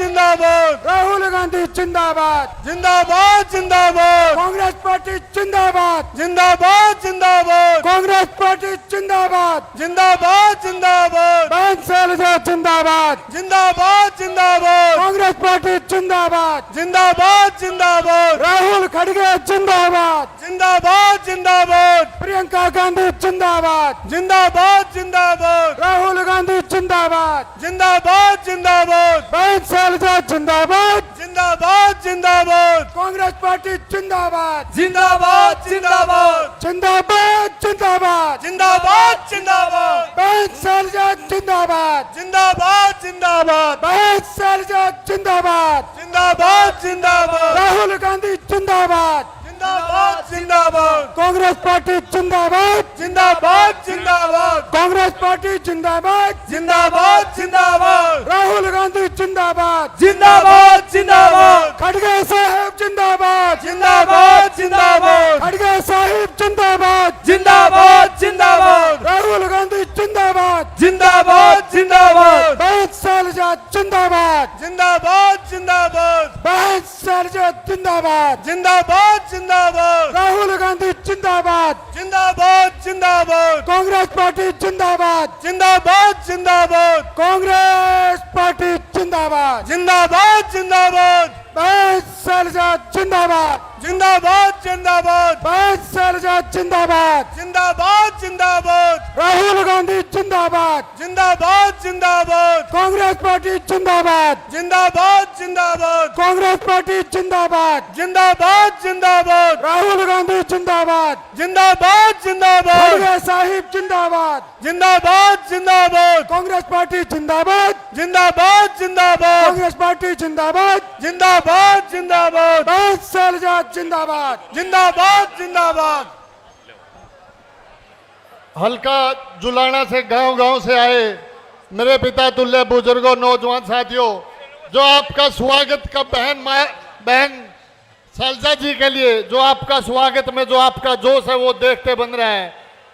जिंदाबाद राहुल गांधी जिंदाबाद जिंदाबाद जिंदाबाद कांग्रेस पार्टी जिंदाबाद जिंदाबाद जिंदाबाद कांग्रेस पार्टी जिंदाबाद जिंदाबाद जिंदाबाद बहन शैलजा जिंदाबाद जिंदाबाद जिंदाबाद कांग्रेस पार्टी जिंदाबाद जिंदाबाद जिंदाबाद राहुल खड़गे जिंदाबाद जिंदाबाद जिंदाबाद प्रियंका गांधी जिंदाबाद जिंदाबाद जिंदाबाद राहुल गांधी जिंदाबाद जिंदाबाद जिंदाबाद बहन शैलजा जिंदाबाद जिंदाबाद जिंदाबाद कांग्रेस पार्टी जिंदाबाद जिंदाबाद जिंदाबाद जिंदाबाद जिंदाबाद जिंदाबाद जिंदाबाद बहन शैलजा जिंदाबाद जिंदाबाद जिंदाबाद बहन शैलजा जिंदाबाद जिंदाबाद जिंदाबाद राहुल गांधी जिंदाबाद जिंदाबाद जिंदाबाद कांग्रेस पार्टी जिंदाबाद जिंदाबाद जिंदाबाद कांग्रेस पार्टी जिंदाबाद जिंदाबाद जिंदाबाद राहुल गांधी जिंदाबाद जिंदाबाद जिंदाबाद खड़गे साहिब जिंदाबाद जिंदाबाद जिंदाबाद खड़गे साहिब जिंदाबाद जिंदाबाद जिंदाबाद राहुल गांधी जिंदाबाद जिंदाबाद जिंदाबाद बहन शैलजा जिंदाबाद जिंदाबाद जिंदाबाद बहन शैलजा जिंदाबाद जिंदाबाद जिंदाबाद राहुल गांधी जिंदाबाद जिंदाबाद जिंदाबाद कांग्रेस पार्टी जिंदाबाद जिंदाबाद जिंदाबाद कांग्रेस पार्टी जिंदाबाद जिंदाबाद जिंदाबाद बहन शैलजा जिंदाबाद जिंदाबाद जिंदाबाद बहन शैलजा जिंदाबाद जिंदाबाद जिंदाबाद राहुल गांधी जिंदाबाद जिंदाबाद जिंदाबाद कांग्रेस पार्टी जिंदाबाद जिंदाबाद जिंदाबाद कांग्रेस पार्टी जिंदाबाद जिंदाबाद जिंदाबाद राहुल गांधी जिंदाबाद जिंदाबाद जिंदाबाद खड़गे साहिब जिंदाबाद जिंदाबाद जिंदाबाद कांग्रेस पार्टी जिंदाबाद जिंदाबाद जिंदाबाद कांग्रेस पार्टी जिंदाबाद जिंदाबाद जिंदाबाद बहन शैलजा जिंदाबाद जिंदाबाद जिंदाबाद हल्का जुलाना से गांव-गांव से आए मेरे पिता तुल्य बुजुर्गों, नौजवान साथियों, जो आपका स्वागत का बहन शैलजा जी के लिए जो आपका स्वागत में जो आपका जोश है वो देखते बन रहा है।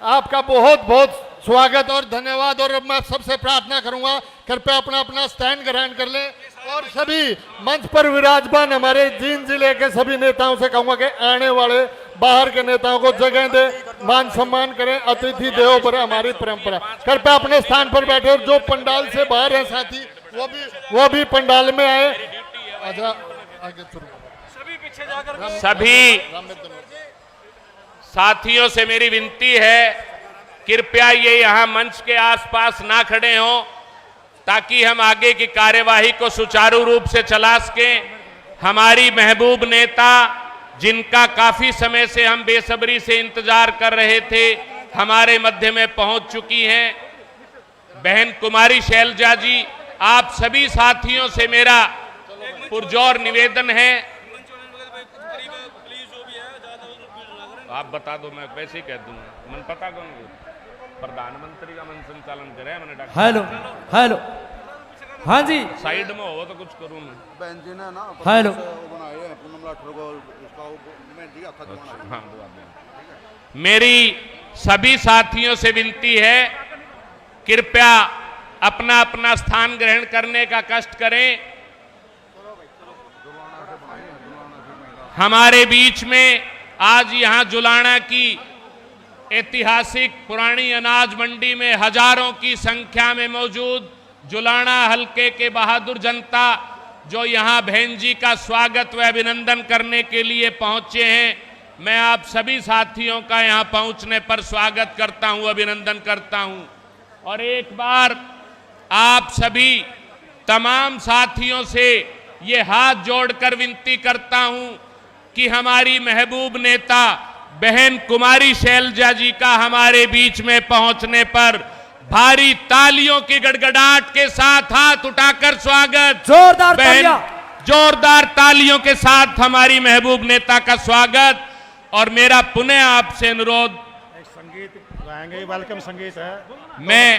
आपका बहुत बहुत स्वागत और धन्यवाद। और मैं सबसे प्रार्थना करूंगा कृपया अपना अपना स्टैंड ग्रहण कर लें और सभी मंच पर विराजमान हमारे जींद जिले के सभी नेताओं से कहूंगा कि आने वाले बाहर के नेताओं को जगह दे, मान सम्मान करें। अतिथि देवो भव हमारी परंपरा। कृपया अपने स्थान पर बैठे और जो पंडाल से बाहर है साथी वो भी पंडाल में आए। आगे सभी साथियों से मेरी विनती है कृपया ये यहाँ मंच के आसपास ना खड़े हों ताकि हम आगे की कार्यवाही को सुचारू रूप से चला सकें। हमारी महबूब नेता जिनका काफी समय से हम बेसब्री से इंतजार कर रहे थे हमारे मध्य में पहुंच चुकी हैं। बहन कुमारी शैलजा जी, आप सभी साथियों से मेरा पुरजोर निवेदन है, आप बता दो, मैं वैसे ही कह दूंगा। मन पता कौन प्रधानमंत्री का मन संचालन करे मैंने डॉक्टर। हेलो हेलो, हाँ जी साइड में हो तो कुछ करूँ मैं। बहन जी ने ना हेलो हाँ, मेरी सभी साथियों से विनती है कृपया अपना अपना स्थान ग्रहण करने का कष्ट करें। हमारे बीच में आज यहां जुलाना की ऐतिहासिक पुरानी अनाज मंडी में हजारों की संख्या में मौजूद जुलाना हलके के बहादुर जनता जो यहां बहन जी का स्वागत व अभिनंदन करने के लिए पहुंचे हैं, मैं आप सभी साथियों का यहां पहुंचने पर स्वागत करता हूं, अभिनंदन करता हूं। और एक बार आप सभी तमाम साथियों से ये हाथ जोड़कर विनती करता हूं कि हमारी महबूब नेता बहन कुमारी शैलजा जी का हमारे बीच में पहुंचने पर भारी तालियों की गड़गड़ाहट के साथ हाथ उठाकर स्वागत। जोरदार तालियों के साथ हमारी महबूब नेता का स्वागत। और मेरा पुनः आपसे अनुरोध, संगीत गाएंगे, वेलकम संगीत है, मैं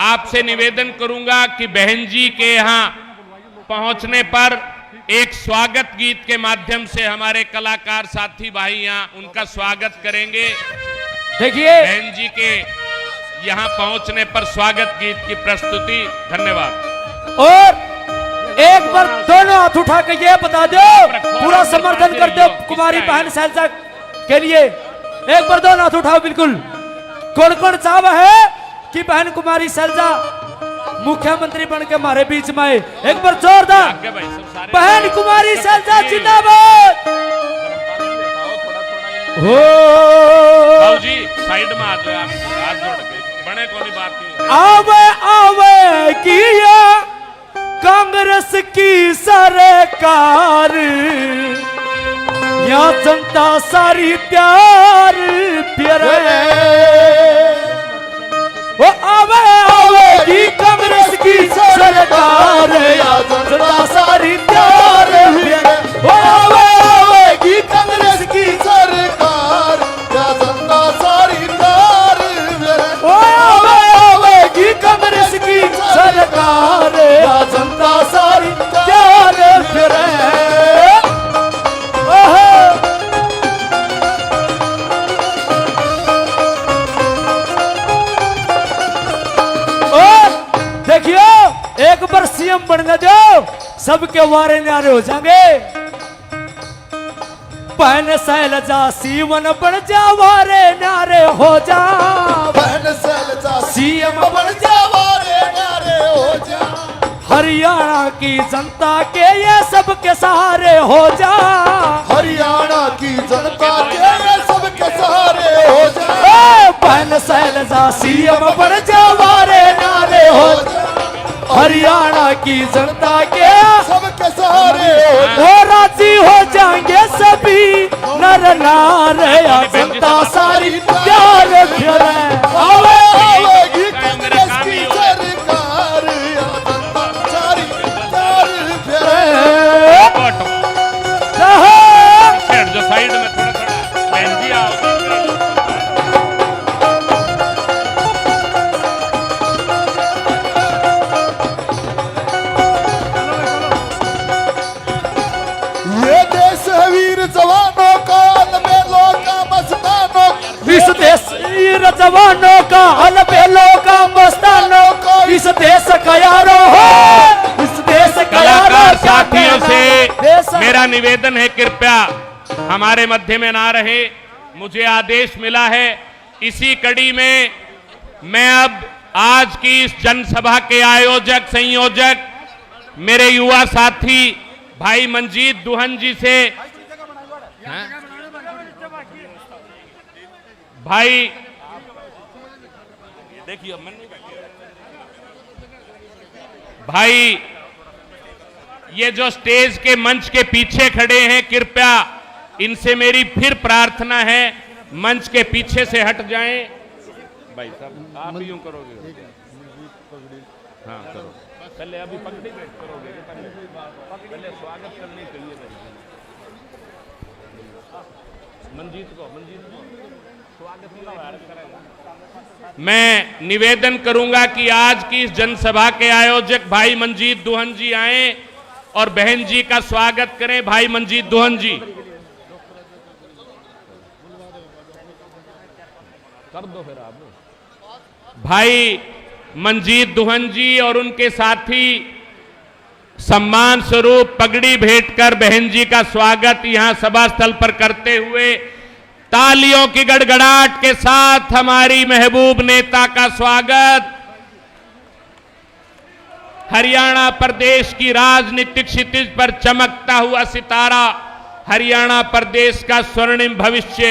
आपसे निवेदन करूंगा कि बहन जी के यहाँ पहुंचने पर एक स्वागत गीत के माध्यम से हमारे कलाकार साथी भाई यहाँ उनका स्वागत करेंगे। देखिए बहन जी के यहाँ पहुंचने पर स्वागत गीत की प्रस्तुति। धन्यवाद। और एक हाथ उठा के ये बता दो, पूरा समर्थन कर दो कुमारी बहन शैलजा के लिए। एक बार दो हाथ उठाओ, बिल्कुल। कौन कौन चाहता है कि बहन कुमारी शैलजा मुख्यमंत्री बन के हमारे बीच में आए? एक बार जोरदार, आगे भाई सब सारे बहन कुमारी शैलजा जिंदाबाद। हो जी साइड में आ जाओ, आप हाथ जोड़ के, बने कोई बात नहीं। आवे आवे किया कांग्रेस की सरकार, या जनता सारी प्यार प्यारे। वो आवे आवे की कांग्रेस की सरकार, या जनता सारी प्यार प्यारे। वो आवे आवे की कांग्रेस की सरकार, या जनता सारी प्यार प्यारे। वो आवे आवे की कांग्रेस की सरकार, या जनता सारी प्यार प्यारे। देखियो, एक बार सीएम बनने दो, सबके वारे न्यारे हो जाएंगे। बहन शैलजा सीवन बन जा, वारे न्यारे हो जा। बहन शैलजा सीएम बन जा, वारे न्यारे हो जा। हरियाणा की जनता के ये सबके सहारे हो जा। हरियाणा की जनता के ये सबके सहारे हो जा। बहन शैलजा सीएम बन जा, वारे न्यारे हो जा। हरियाणा की जनता के सबके सहारे हो जा। वो राजी हो जाएंगे सभी नर नारे, या जनता सारी प्यार प्यारे। आवे आवेगी कांग्रेस की सरकार, या जनता सारी प्यार प्यारे। जो साइड में थोड़ा थोड़ा बहन जी आओ। ये देश है वीर जवानों का, अलबेलों का मस्तानों। इस देश वीर जवानों का, अलबेलों का मस्तानों का, इस देश का यारो हो, इस देश का यारो। कलाकार साथियों देश- से मेरा निवेदन है, कृपया हमारे मध्य में ना रहे। मुझे आदेश मिला है, इसी कड़ी में मैं अब आज की इस जनसभा के आयोजक संयोजक मेरे युवा साथी भाई मंजीत दुहन जी से, भाई देखिए भाई ये जो स्टेज के मंच के पीछे खड़े हैं, कृपया इनसे मेरी फिर प्रार्थना है, मंच के पीछे से हट जाएं। भाई साहब आप यूं करोगे? हाँ करो, पहले अभी पगड़ी बैठ करोगे, पहले स्वागत करने के लिए मंजीत को स्वागत करेगा। मैं निवेदन करूंगा कि आज की इस जनसभा के आयोजक भाई मंजीत दुहन जी आए और बहन जी का स्वागत करें। भाई मंजीत दुहन जी कर दो फिर आप। भाई मंजीत दुहन जी और उनके साथी सम्मान स्वरूप पगड़ी भेंटकर बहन जी का स्वागत यहां सभा स्थल पर करते हुए तालियों की गड़गड़ाहट के साथ हमारी महबूब नेता का स्वागत। हरियाणा प्रदेश की राजनीतिक क्षितिज पर चमकता हुआ सितारा, हरियाणा प्रदेश का स्वर्णिम भविष्य,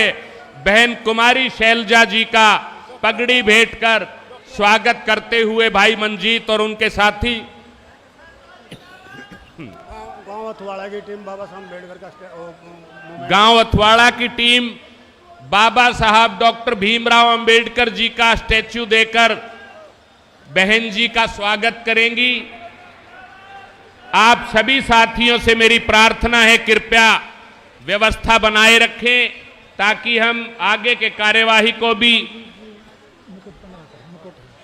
बहन कुमारी शैलजा जी का पगड़ी भेंटकर स्वागत करते हुए भाई मंजीत और उनके साथी। गांव अथवाड़ा की टीम बाबा साहब अम्बेडकर का गांव अथवाड़ा की टीम बाबा साहब डॉक्टर भीमराव अंबेडकर जी का स्टैच्यू देकर बहन जी का स्वागत करेंगी। आप सभी साथियों से मेरी प्रार्थना है, कृपया व्यवस्था बनाए रखें ताकि हम आगे के कार्यवाही को भी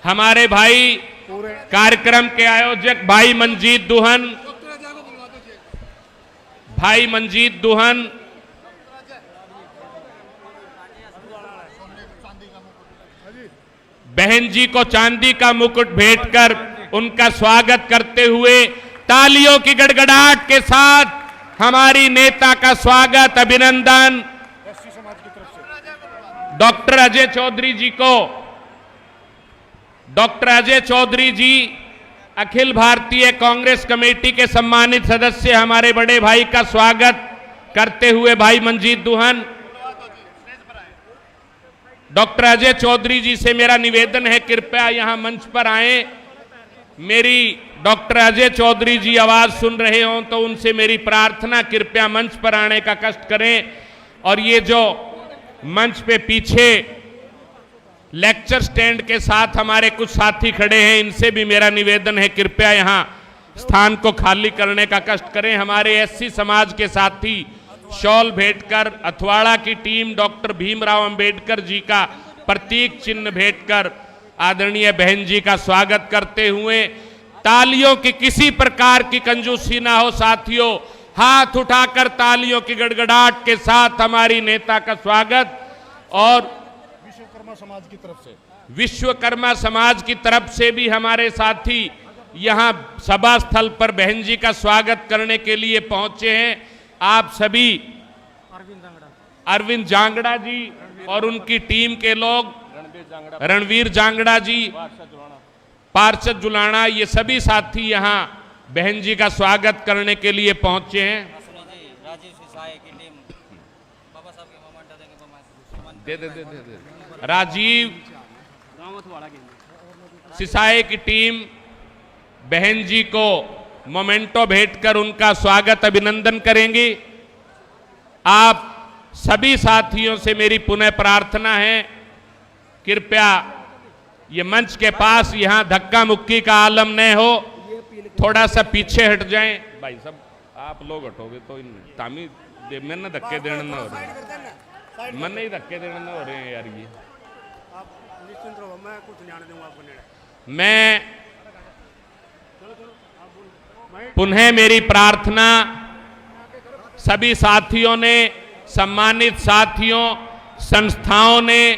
हमारे भाई कार्यक्रम के आयोजक भाई मंजीत दुहन बहन जी को चांदी का मुकुट भेंटकर उनका स्वागत करते हुए तालियों की गड़गड़ाहट के साथ हमारी नेता का स्वागत, अभिनंदन डॉक्टर अजय चौधरी जी को। डॉक्टर अजय चौधरी जी अखिल भारतीय कांग्रेस कमेटी के सम्मानित सदस्य, हमारे बड़े भाई का स्वागत करते हुए भाई मंजीत दुहन। डॉक्टर अजय चौधरी जी से मेरा निवेदन है, कृपया यहां मंच पर आए। मेरी डॉक्टर अजय चौधरी जी आवाज सुन रहे हों तो उनसे मेरी प्रार्थना, कृपया मंच पर आने का कष्ट करें। और ये जो मंच पे पीछे लेक्चर स्टैंड के साथ हमारे कुछ साथी खड़े हैं, इनसे भी मेरा निवेदन है, कृपया यहां स्थान को खाली करने का कष्ट करें। हमारे एससी समाज के साथी शॉल भेंटकर, अथवाड़ा की टीम डॉक्टर भीमराव अंबेडकर जी का प्रतीक चिन्ह भेंटकर आदरणीय बहन जी का स्वागत करते हुए, तालियों की किसी प्रकार की कंजूसी ना हो साथियों, हाथ उठाकर तालियों की गड़गड़ाहट के साथ हमारी नेता का स्वागत। और विश्वकर्मा समाज की तरफ से भी हमारे साथी यहां सभा स्थल पर बहन जी का स्वागत करने के लिए पहुंचे हैं। आप सभी अरविंद जांगड़ा जी और उनकी टीम के लोग, रणवीर जांगड़ा जी, पार्षद जुलाना, ये सभी साथी यहां बहन जी का स्वागत करने के लिए पहुंचे हैं। राजीव सिसाए की टीम बहन जी को मोमेंटो भेंटकर उनका स्वागत, अभिनंदन करेंगे। आप सभी साथियों से मेरी पुनः प्रार्थना है, कृपया ये मंच के पास यहां धक्का मुक्की का आलम न हो, थोड़ा सा पीछे हट जाएं। भाई सब आप लोग हटोगे तो तामी मैंने धक्के देने न हो रहे, मन नहीं धक्के देने न हो रहे हैं यार। ये निश्चिंत रहो, मैं कुछ ध्यान दूंगा आपको निर्णय। मैं पुनः मेरी प्रार्थना, सभी साथियों ने, सम्मानित साथियों, संस्थाओं ने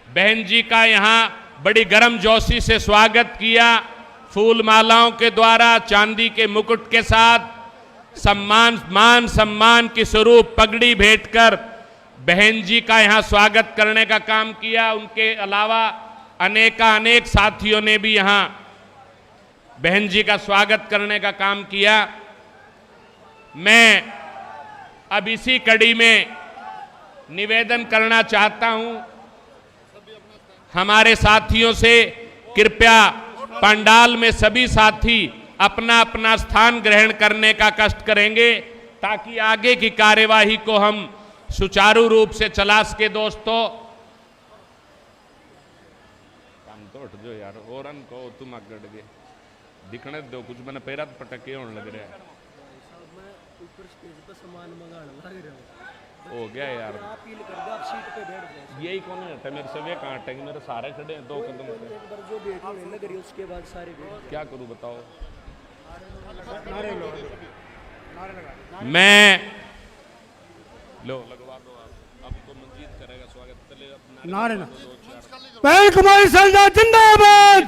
बहन जी का यहां बड़ी गर्मजोशी से स्वागत किया। फूल मालाओं के द्वारा, चांदी के मुकुट के साथ, मान सम्मान के स्वरूप पगड़ी भेंटकर बहन जी का यहां स्वागत करने का काम किया। उनके अलावा अनेक साथियों ने भी यहां बहन जी का स्वागत करने का काम किया। मैं अब इसी कड़ी में निवेदन करना चाहता हूं हमारे साथियों से, कृपया पंडाल में सभी साथी अपना अपना स्थान ग्रहण करने का कष्ट करेंगे ताकि आगे की कार्यवाही को हम सुचारू रूप से चला सके। दोस्तों काम तो उठ जो यार, और को तुम अगड़ गए दिखने दो, कुछ मैंने पैरा पटके होने लग रहा है। हो गया यार, यही कौन है मेरे से वे कहाँ हटेंगे, मेरे सारे खड़े हैं 2 कदम से। उसके बाद सारे क्या करूं बताओ। मैं लो लगवा दो आप, अब तो मंजीत करेगा स्वागत। चले नारे ना बहन कुमारी सैलजा जिंदाबाद,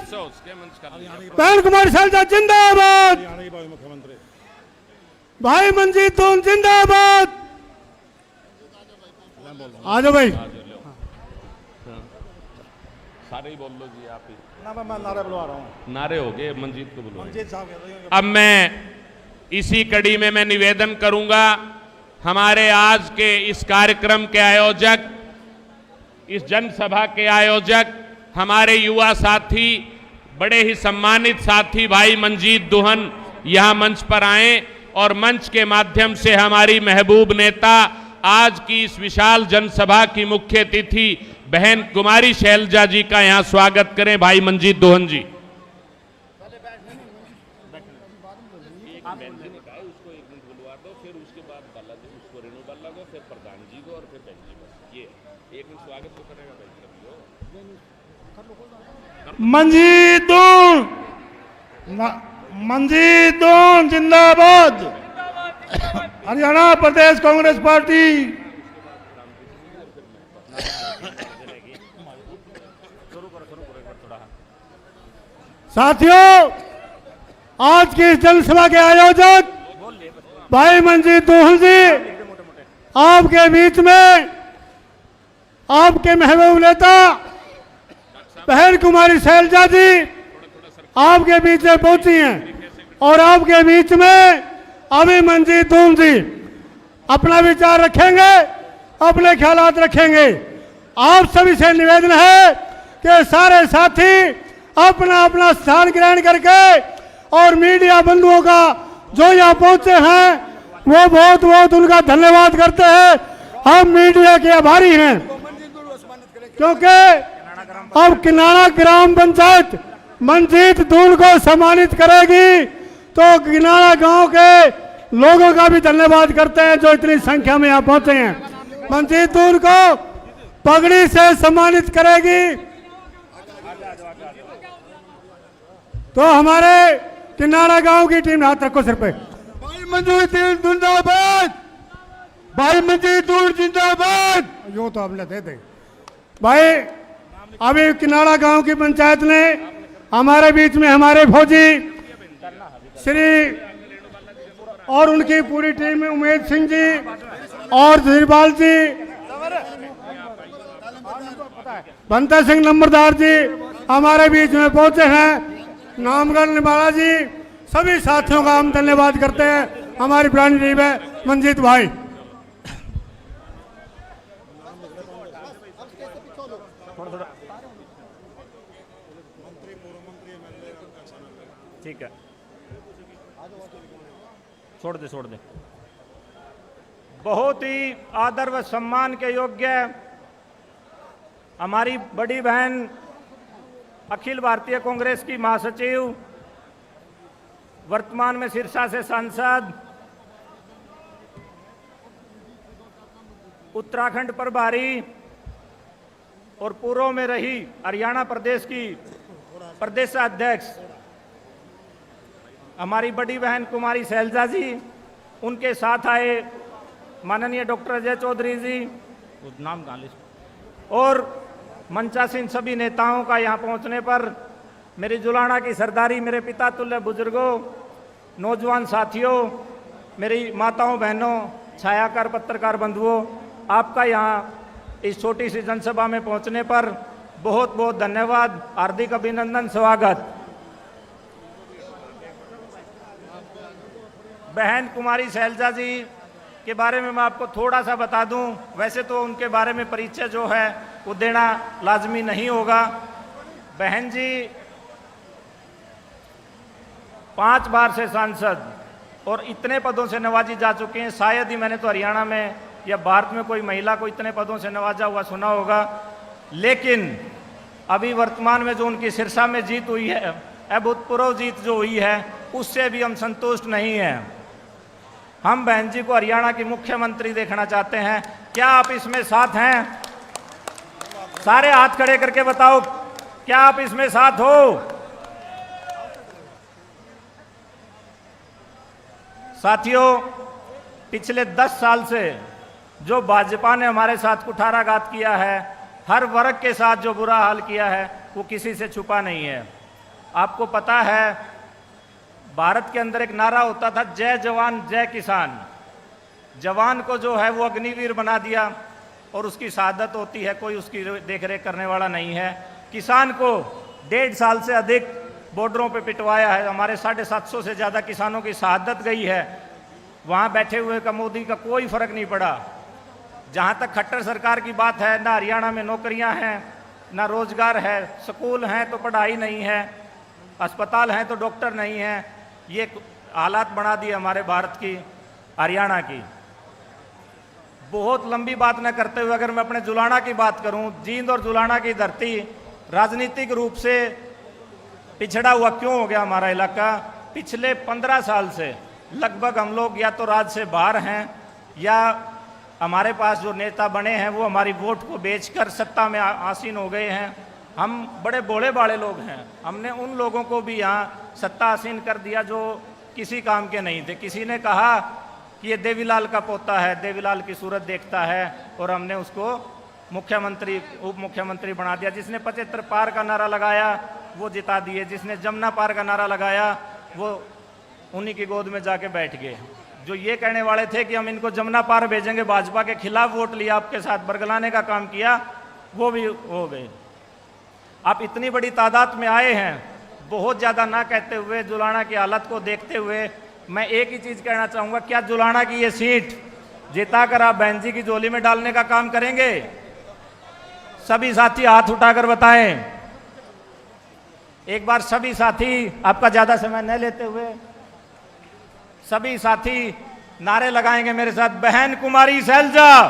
बहन कुमारी सैलजा जिंदाबाद, मुख्यमंत्री भाई मंजीत दुहन जिंदाबाद। आ जाओ भाई, सारे ही बोल लो जी आप ही। मैं नारे बुलवा रहा हूँ, नारे हो गए, मंजीत को बुलवा। मंजीत साहब अब मैं इसी कड़ी में मैं निवेदन करूंगा, हमारे आज के इस कार्यक्रम के आयोजक, इस जनसभा के आयोजक, हमारे युवा साथी, बड़े ही सम्मानित साथी भाई मंजीत दुहन यहां मंच पर आए और मंच के माध्यम से हमारी महबूब नेता, आज की इस विशाल जनसभा की मुख्य अतिथि बहन कुमारी शैलजा जी का यहां स्वागत करें। भाई मंजीत दुहन जी। उसको 1 मिनट बुलवा दो, फिर उसके बाद बालाजी, उसको रेणु बाला को, फिर प्रधान जी को और फिर बहन जी को। ये 1 मिनट स्वागत तो करेगा भाई। मंजीत दुहन जिंदाबाद, हरियाणा प्रदेश कांग्रेस पार्टी। साथियों आज की इस जनसभा के आयोजक भाई मंजीत दोहल जी, आपके बीच में आपके महबूब नेता बहन कुमारी शैलजा जी आपके बीच में पहुंची हैं और आपके बीच में अभी मंजीत दोहल जी अपना विचार रखेंगे, अपने ख्यालात रखेंगे। आप सभी से निवेदन है कि सारे साथी अपना अपना स्थान ग्रहण करके और मीडिया बंधुओं का जो यहाँ पहुंचे हैं वो बहुत बहुत उनका धन्यवाद करते हैं। हम मीडिया के आभारी हैं क्योंकि अब किनारा ग्राम पंचायत मंजीत दोहल को सम्मानित करेगी तो किनारा गांव के लोगों का भी धन्यवाद करते हैं जो इतनी संख्या में यहाँ पहुंचे हैं। मंजीत दोहल को पगड़ी से सम्मानित करेगी तो हमारे किनारा गांव की टीम हाथ रखो सिर पे। भाई मंजीत दोहल जिंदाबाद, भाई मंजीत दोहल जिंदाबाद। यो तो हमने दे दे भाई। अभी किनारा गांव की पंचायत ने हमारे बीच में हमारे फौजी श्री और उनकी पूरी टीम में उमेद सिंह जी और धीरपाल जी, बंता सिंह नंबरदार जी हमारे बीच में पहुंचे हैं। नामगढ़ निवाला जी, सभी साथियों का हम धन्यवाद करते हैं। हमारी पुरानी टीम है मंजीत भाई। ठीक है, छोड़ दे। बहुत ही आदर व सम्मान के योग्य हमारी बड़ी बहन अखिल भारतीय कांग्रेस की महासचिव, वर्तमान में सिरसा से सांसद, उत्तराखंड प्रभारी और पूर्व में रही हरियाणा प्रदेश की प्रदेशाध्यक्ष हमारी बड़ी बहन कुमारी शैलजा जी, उनके साथ आए माननीय डॉक्टर अजय चौधरी जी, नाम और मंचासीन सभी नेताओं का यहाँ पहुँचने पर मेरी जुलाना की सरदारी, मेरे पिता तुल्य बुजुर्गों, नौजवान साथियों, मेरी माताओं बहनों, छायाकार पत्रकार बंधुओं, आपका यहाँ इस छोटी सी जनसभा में पहुँचने पर बहुत बहुत धन्यवाद, हार्दिक अभिनंदन, स्वागत। बहन कुमारी शैलजा जी के बारे में मैं आपको थोड़ा सा बता दूं। वैसे तो उनके बारे में परिचय जो है वो देना लाजमी नहीं होगा। बहन जी 5 बार से सांसद और इतने पदों से नवाजी जा चुके हैं। शायद ही मैंने तो हरियाणा में या भारत में कोई महिला को इतने पदों से नवाजा हुआ सुना होगा। लेकिन अभी वर्तमान में जो उनकी सिरसा में जीत हुई है, अभूतपूर्व जीत जो हुई है, उससे भी हम संतुष्ट नहीं हैं। हम बहन जी को हरियाणा की मुख्यमंत्री देखना चाहते हैं। क्या आप इसमें साथ हैं? सारे हाथ खड़े करके बताओ, क्या आप इसमें साथ हो? साथियों, पिछले 10 साल से जो भाजपा ने हमारे साथ कुठाराघात किया है, हर वर्ग के साथ जो बुरा हाल किया है, वो किसी से छुपा नहीं है। आपको पता है भारत के अंदर एक नारा होता था, जय जवान जय किसान। जवान को जो है वो अग्निवीर बना दिया और उसकी शहादत होती है, कोई उसकी देखरेख करने वाला नहीं है। किसान को 1.5 साल से अधिक बॉर्डरों पे पिटवाया है। हमारे 750 से ज़्यादा किसानों की शहादत गई है। वहाँ बैठे हुए का मोदी का कोई फर्क नहीं पड़ा। जहाँ तक खट्टर सरकार की बात है, ना हरियाणा में नौकरियाँ हैं, ना रोजगार है, स्कूल हैं तो पढ़ाई नहीं है, अस्पताल हैं तो डॉक्टर नहीं है। ये हालात बना दिए हमारे भारत की, हरियाणा की। बहुत लंबी बात न करते हुए अगर मैं अपने जुलाना की बात करूं, जींद और जुलाना की धरती राजनीतिक रूप से पिछड़ा हुआ क्यों हो गया हमारा इलाका? पिछले 15 साल से लगभग हम लोग या तो राज्य से बाहर हैं या हमारे पास जो नेता बने हैं वो हमारी वोट को बेचकर सत्ता में आसीन हो गए हैं। हम बड़े भोले भाले लोग हैं। हमने उन लोगों को भी यहाँ सत्ता आसीन कर दिया जो किसी काम के नहीं थे। किसी ने कहा कि ये देवीलाल का पोता है, देवीलाल की सूरत देखता है, और हमने उसको मुख्यमंत्री उप मुख्यमंत्री बना दिया। जिसने 75 पार का नारा लगाया वो जिता दिए, जिसने जमुना पार का नारा लगाया वो उन्हीं की गोद में जाके बैठ गए। जो ये कहने वाले थे कि हम इनको जमुना पार भेजेंगे, भाजपा के खिलाफ वोट लिया, आपके साथ बरगलाने का काम किया, वो भी हो गए। आप इतनी बड़ी तादाद में आए हैं, बहुत ज़्यादा ना कहते हुए, जुलाना की हालत को देखते हुए मैं एक ही चीज़ कहना चाहूँगा, क्या जुलाना की ये सीट जिताकर आप बहन जी की झोली में डालने का काम करेंगे? सभी साथी हाथ उठाकर बताएं। एक बार सभी साथी, आपका ज़्यादा समय न लेते हुए सभी साथी नारे लगाएंगे मेरे साथ। बहन कुमारी शैलजा,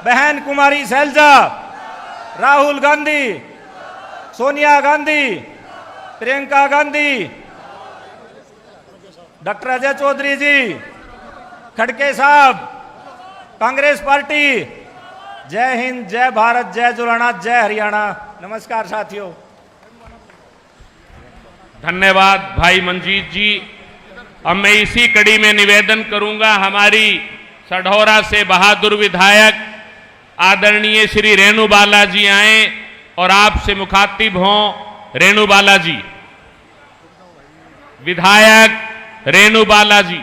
बहन कुमारी शैलजा, राहुल गांधी, सोनिया गांधी, प्रियंका गांधी, डॉक्टर अजय चौधरी जी, खड़के साहब, कांग्रेस पार्टी। जय हिंद, जय भारत, जय जुलाना, जय हरियाणा। नमस्कार साथियों। धन्यवाद भाई मंजीत जी। अब मैं इसी कड़ी में निवेदन करूंगा, हमारी सढौरा से बहादुर विधायक आदरणीय श्री रेणु बाला जी आए और आपसे मुखातिब हों। रेणु बाला जी, विधायक रेणु बाला जी।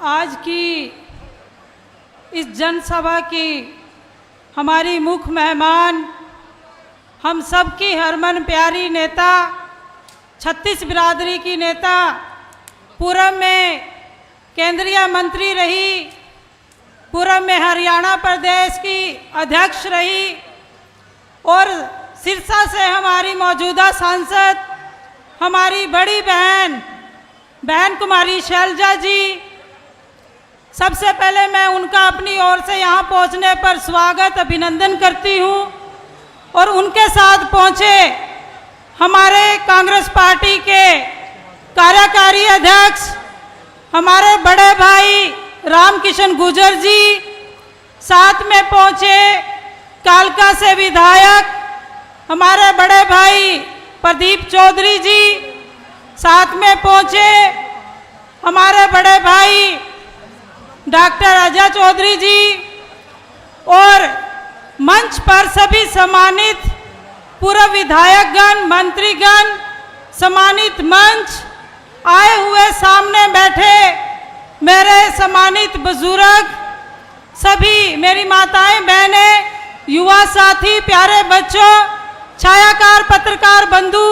आज की इस जनसभा की हमारी मुख्य मेहमान, हम सब की हरमन प्यारी नेता, 36 बिरादरी की नेता, पूर्व में केंद्रीय मंत्री रही, पूर्व में हरियाणा प्रदेश की अध्यक्ष रही और सिरसा से हमारी मौजूदा सांसद, हमारी बड़ी बहन कुमारी शैलजा जी। सबसे पहले मैं उनका अपनी ओर से यहाँ पहुँचने पर स्वागत, अभिनंदन करती हूँ। और उनके साथ पहुँचे हमारे कांग्रेस पार्टी के कार्यकारी अध्यक्ष, हमारे बड़े भाई रामकिशन गुर्जर जी, साथ में पहुँचे कालका से विधायक हमारे बड़े भाई प्रदीप चौधरी जी, साथ में पहुँचे हमारे बड़े भाई डॉक्टर अजय चौधरी जी और मंच पर सभी सम्मानित पूर्व विधायकगण, मंत्रीगण, सम्मानित मंच आए हुए, सामने बैठे मेरे सम्मानित बुजुर्ग, सभी मेरी माताएं, बहनें, युवा साथी, प्यारे बच्चों, छायाकार पत्रकार बंधु,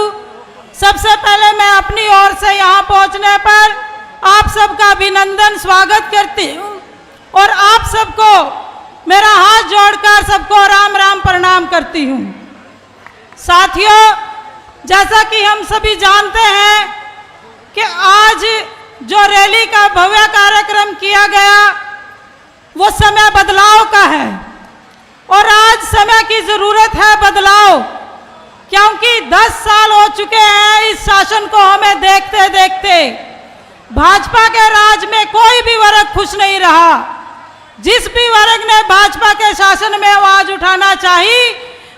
सबसे पहले मैं अपनी ओर से यहाँ पहुँचने पर आप सबका अभिनंदन, स्वागत करती हूँ और आप सबको मेरा हाथ जोड़कर सबको राम राम प्रणाम करती हूँ। साथियों, जैसा कि हम सभी जानते हैं कि आज जो रैली का भव्य कार्यक्रम किया गया वो समय बदलाव का है और आज समय की जरूरत है बदलाव, क्योंकि 10 साल हो चुके हैं इस शासन को हमें देखते देखते। भाजपा के राज में कोई भी वर्ग खुश नहीं रहा। जिस भी वर्ग ने भाजपा के शासन में आवाज उठाना चाही,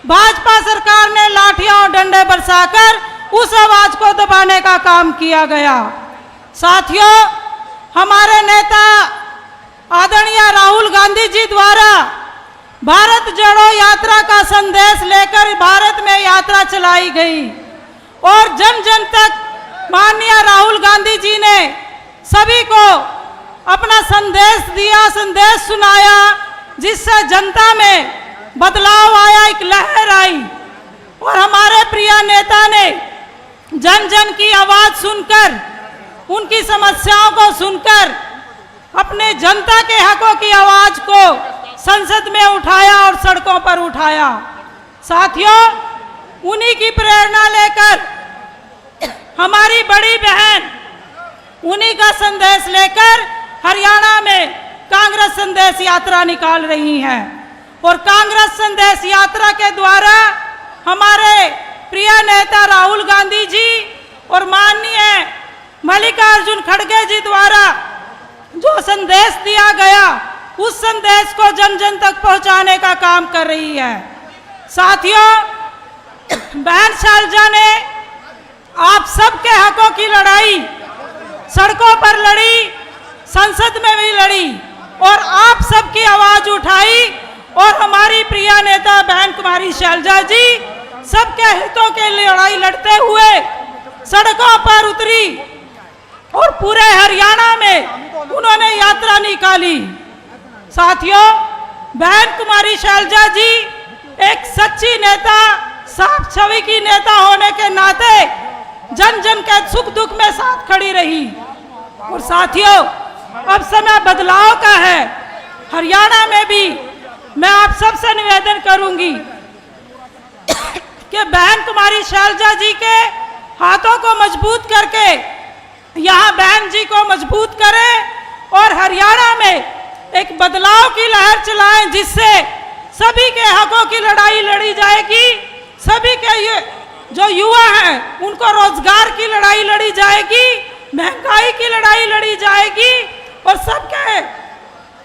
भाजपा सरकार ने लाठियां और डंडे बरसाकर उस आवाज को दबाने का काम किया गया। साथियों, हमारे नेता आदरणीय राहुल गांधी जी द्वारा भारत जोड़ो यात्रा का संदेश लेकर भारत में यात्रा चलाई गई और जन जन तक माननीय राहुल गांधी जी ने सभी को अपना संदेश दिया, संदेश सुनाया, जिससे जनता में बदलाव आया, एक लहर आई और हमारे प्रिय नेता ने जन जन की आवाज सुनकर, उनकी समस्याओं को सुनकर अपने जनता के हकों की आवाज को संसद में उठाया और सड़कों पर उठाया। साथियों, उन्हीं की प्रेरणा लेकर हमारी बड़ी बहन उन्हीं का संदेश लेकर हरियाणा में कांग्रेस संदेश यात्रा निकाल रही हैं और कांग्रेस संदेश यात्रा के द्वारा हमारे प्रिय नेता राहुल गांधी जी और माननीय मल्लिकार्जुन खड़गे जी द्वारा जो संदेश दिया गया, उस संदेश को जन जन तक पहुंचाने का काम कर रही है। साथियों, बहन शैलजा ने आप सबके हकों की लड़ाई सड़कों पर लड़ी, संसद में भी लड़ी और आप सबकी आवाज उठाई और हमारी प्रिय नेता बहन कुमारी शैलजा जी सबके हितों के लिए लड़ाई लड़ते हुए सड़कों पर उतरी और पूरे हरियाणा में उन्होंने यात्रा निकाली। साथियों, बहन कुमारी शैलजा जी एक सच्ची नेता, साफ छवि की नेता होने के नाते जन जन के सुख दुख में साथ खड़ी रही। और साथियों, अब समय बदलाव का है। हरियाणा में भी मैं आप सबसे निवेदन करूंगी कि बहन कुमारी शैलजा जी के हाथों को मजबूत करके यहाँ बहन जी को मजबूत करें और हरियाणा में एक बदलाव की लहर चलाएं, जिससे सभी के हकों की लड़ाई लड़ी जाएगी। सभी के ये जो युवा हैं उनको रोजगार की लड़ाई लड़ी जाएगी, महंगाई की लड़ाई लड़ी जाएगी और सबके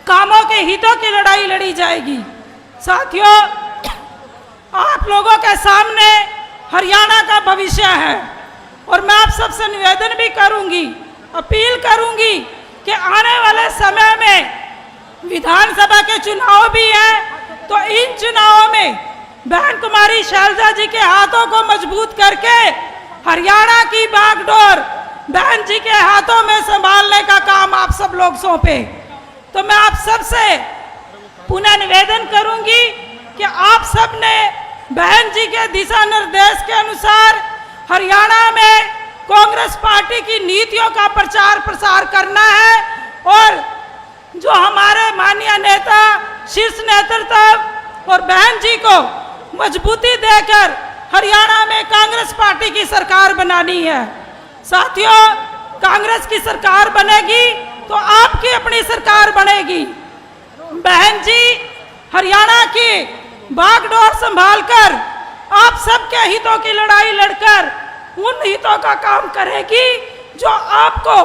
कामों के हितों की लड़ाई लड़ी जाएगी। साथियों, आप लोगों के सामने हरियाणा का भविष्य है और मैं आप सबसे निवेदन भी करूंगी, अपील करूंगी कि आने वाले समय में विधानसभा के चुनाव भी हैं, तो इन चुनावों में बहन कुमारी शैलजा जी के हाथों को मजबूत करके हरियाणा की बागडोर बहन जी के हाथों में संभालने का काम आप सब लोग सौंपे। तो मैं आप सबसे पुनः निवेदन करूंगी कि आप सब ने बहन जी के दिशा निर्देश के अनुसार हरियाणा में कांग्रेस पार्टी की नीतियों का प्रचार प्रसार करना है और जो हमारे माननीय नेता, शीर्ष नेतृत्व और बहन जी को मजबूती देकर हरियाणा में कांग्रेस पार्टी की सरकार बनानी है। साथियों, कांग्रेस की सरकार बनेगी तो आपकी अपनी सरकार बनेगी। बहन जी हरियाणा की बागडोर संभालकर आप सबके हितों की लड़ाई लड़कर उन हितों का काम करेगी जो आपको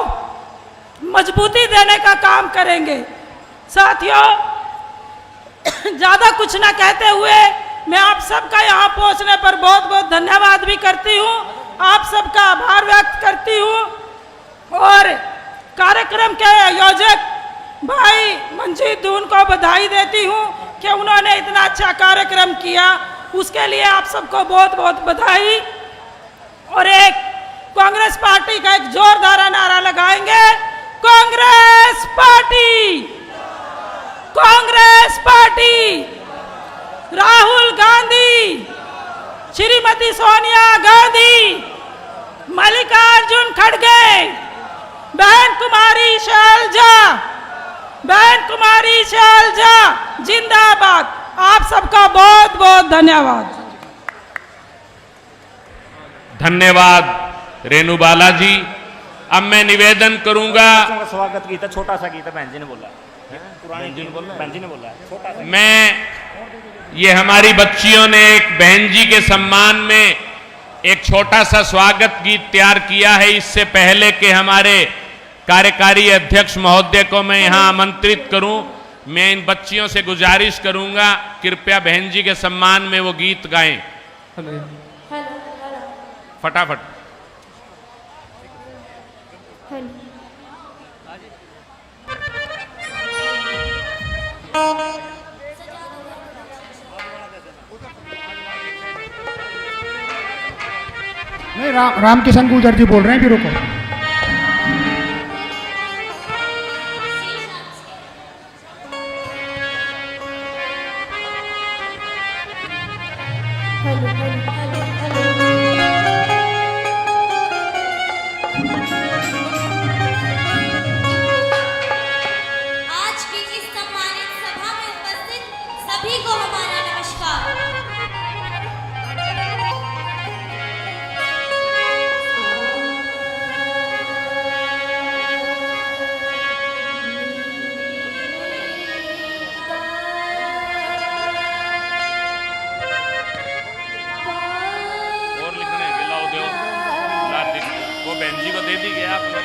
मजबूती देने का काम करेंगे। साथियों, ज्यादा कुछ ना कहते हुए मैं आप सबका यहाँ पहुँचने पर बहुत बहुत धन्यवाद भी करती हूँ, आप सबका आभार व्यक्त करती हूँ और कार्यक्रम के आयोजक भाई मंजीत दून को बधाई देती हूँ कि उन्होंने इतना अच्छा कार्यक्रम किया, उसके लिए आप सबको बहुत बहुत बधाई। और एक कांग्रेस पार्टी का एक जोरदार नारा लगाएंगे, कांग्रेस पार्टी, कांग्रेस पार्टी, राहुल गांधी, श्रीमती सोनिया गांधी, मल्लिकार्जुन खड़गे, बहन कुमारी शैलजा, बहन कुमारी शैलजा जिंदाबाद। आप सबका बहुत बहुत धन्यवाद। धन्यवाद रेणु बाला जी। अब मैं निवेदन करूंगा, स्वागत गीत, छोटा सा गीत बहन जी ने बोला, पुरानी जी ने बोला, बहन जी ने बोला, छोटा सा। मैं ये हमारी बच्चियों ने एक बहन जी के सम्मान में एक छोटा सा स्वागत गीत तैयार किया है। इससे पहले कि हमारे कार्यकारी अध्यक्ष महोदय को मैं यहाँ आमंत्रित करूं, मैं इन बच्चियों से गुजारिश करूंगा कृपया बहन जी के सम्मान में वो गीत गाएं फटाफट। नहीं, राम किशन गुर्जर जी बोल रहे हैं, भी रुको। आज की इस सम्मानित सभा में उपस्थित सभी को हमारा नमस्कार। और लिखने के लाओ दो वो बहन जी को दे दी गया आपने।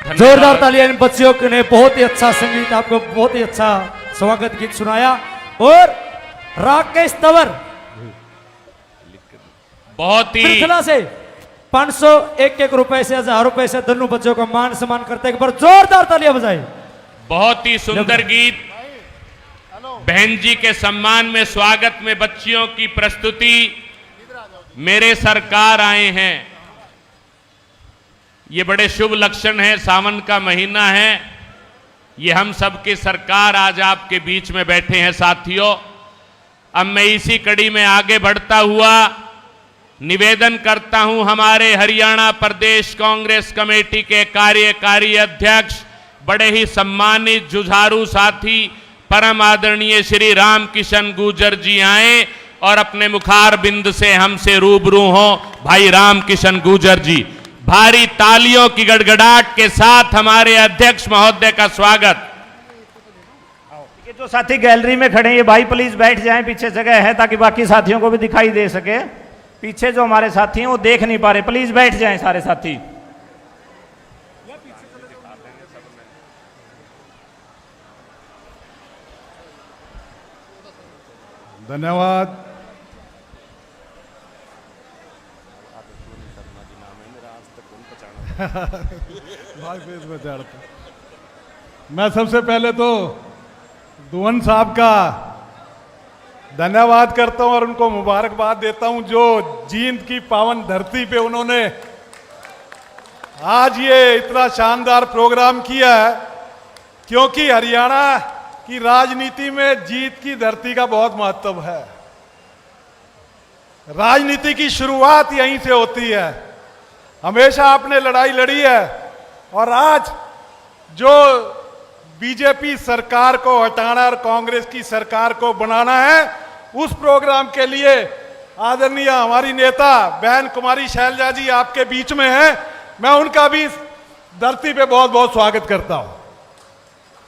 जोरदार तालियां इन बच्चियों ने बहुत ही अच्छा संगीत, आपको बहुत ही अच्छा स्वागत गीत सुनाया। और राकेश तंवर बहुत ही पृथला से 500 एक रुपए से 1000 रुपए से दोनों बच्चों का मान सम्मान करते हैं। एक बार जोरदार तालियां बजाएं। बहुत ही सुंदर गीत। बहन जी के सम्मान में स्वागत में बच्चियों की प्रस्तुति। मेरे सरकार आए हैं, ये बड़े शुभ लक्षण है। सावन का महीना है, ये हम सबकी सरकार आज आपके बीच में बैठे हैं साथियों। अब मैं इसी कड़ी में आगे बढ़ता हुआ निवेदन करता हूं हमारे हरियाणा प्रदेश कांग्रेस कमेटी के कार्यकारी अध्यक्ष, बड़े ही सम्मानित जुझारू साथी परम आदरणीय श्री राम किशन गुर्जर जी आए और अपने मुखार बिंद से हमसे रूबरू हो। भाई राम किशन गुर्जर जी, भारी तालियों की गड़गड़ाहट के साथ हमारे अध्यक्ष महोदय का स्वागत। ये जो साथी गैलरी में खड़े हैं, ये भाई प्लीज बैठ जाएं, पीछे जगह है ताकि बाकी साथियों को भी दिखाई दे सके। पीछे जो हमारे साथी हैं वो देख नहीं पा रहे, प्लीज बैठ जाएं सारे साथी। धन्यवाद। मैं सबसे पहले तो दुवन साहब का धन्यवाद करता हूं और उनको मुबारकबाद देता हूं, जो जींद की पावन धरती पे उन्होंने आज ये इतना शानदार प्रोग्राम किया है। क्योंकि हरियाणा की राजनीति में जीत की धरती का बहुत महत्व है। राजनीति की शुरुआत यहीं से होती है। हमेशा आपने लड़ाई लड़ी है और आज जो बीजेपी सरकार को हटाना और कांग्रेस की सरकार को बनाना है, उस प्रोग्राम के लिए आदरणीय हमारी नेता बहन कुमारी शैलजा जी आपके बीच में हैं। मैं उनका भी इस धरती पे बहुत बहुत स्वागत करता हूं।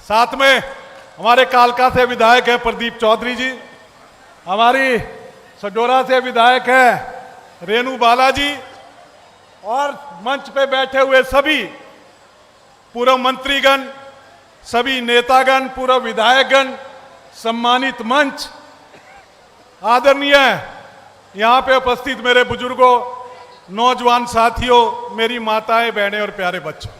साथ में हमारे कालका से विधायक हैं प्रदीप चौधरी जी, हमारी सडोरा से विधायक हैं रेणु बालाजी, और मंच पे बैठे हुए सभी पूर्व मंत्रीगण, सभी नेतागण, पूर्व विधायकगण, सम्मानित मंच, आदरणीय यहां पे उपस्थित मेरे बुजुर्गों, नौजवान साथियों, मेरी माताएं, बहनें और प्यारे बच्चों,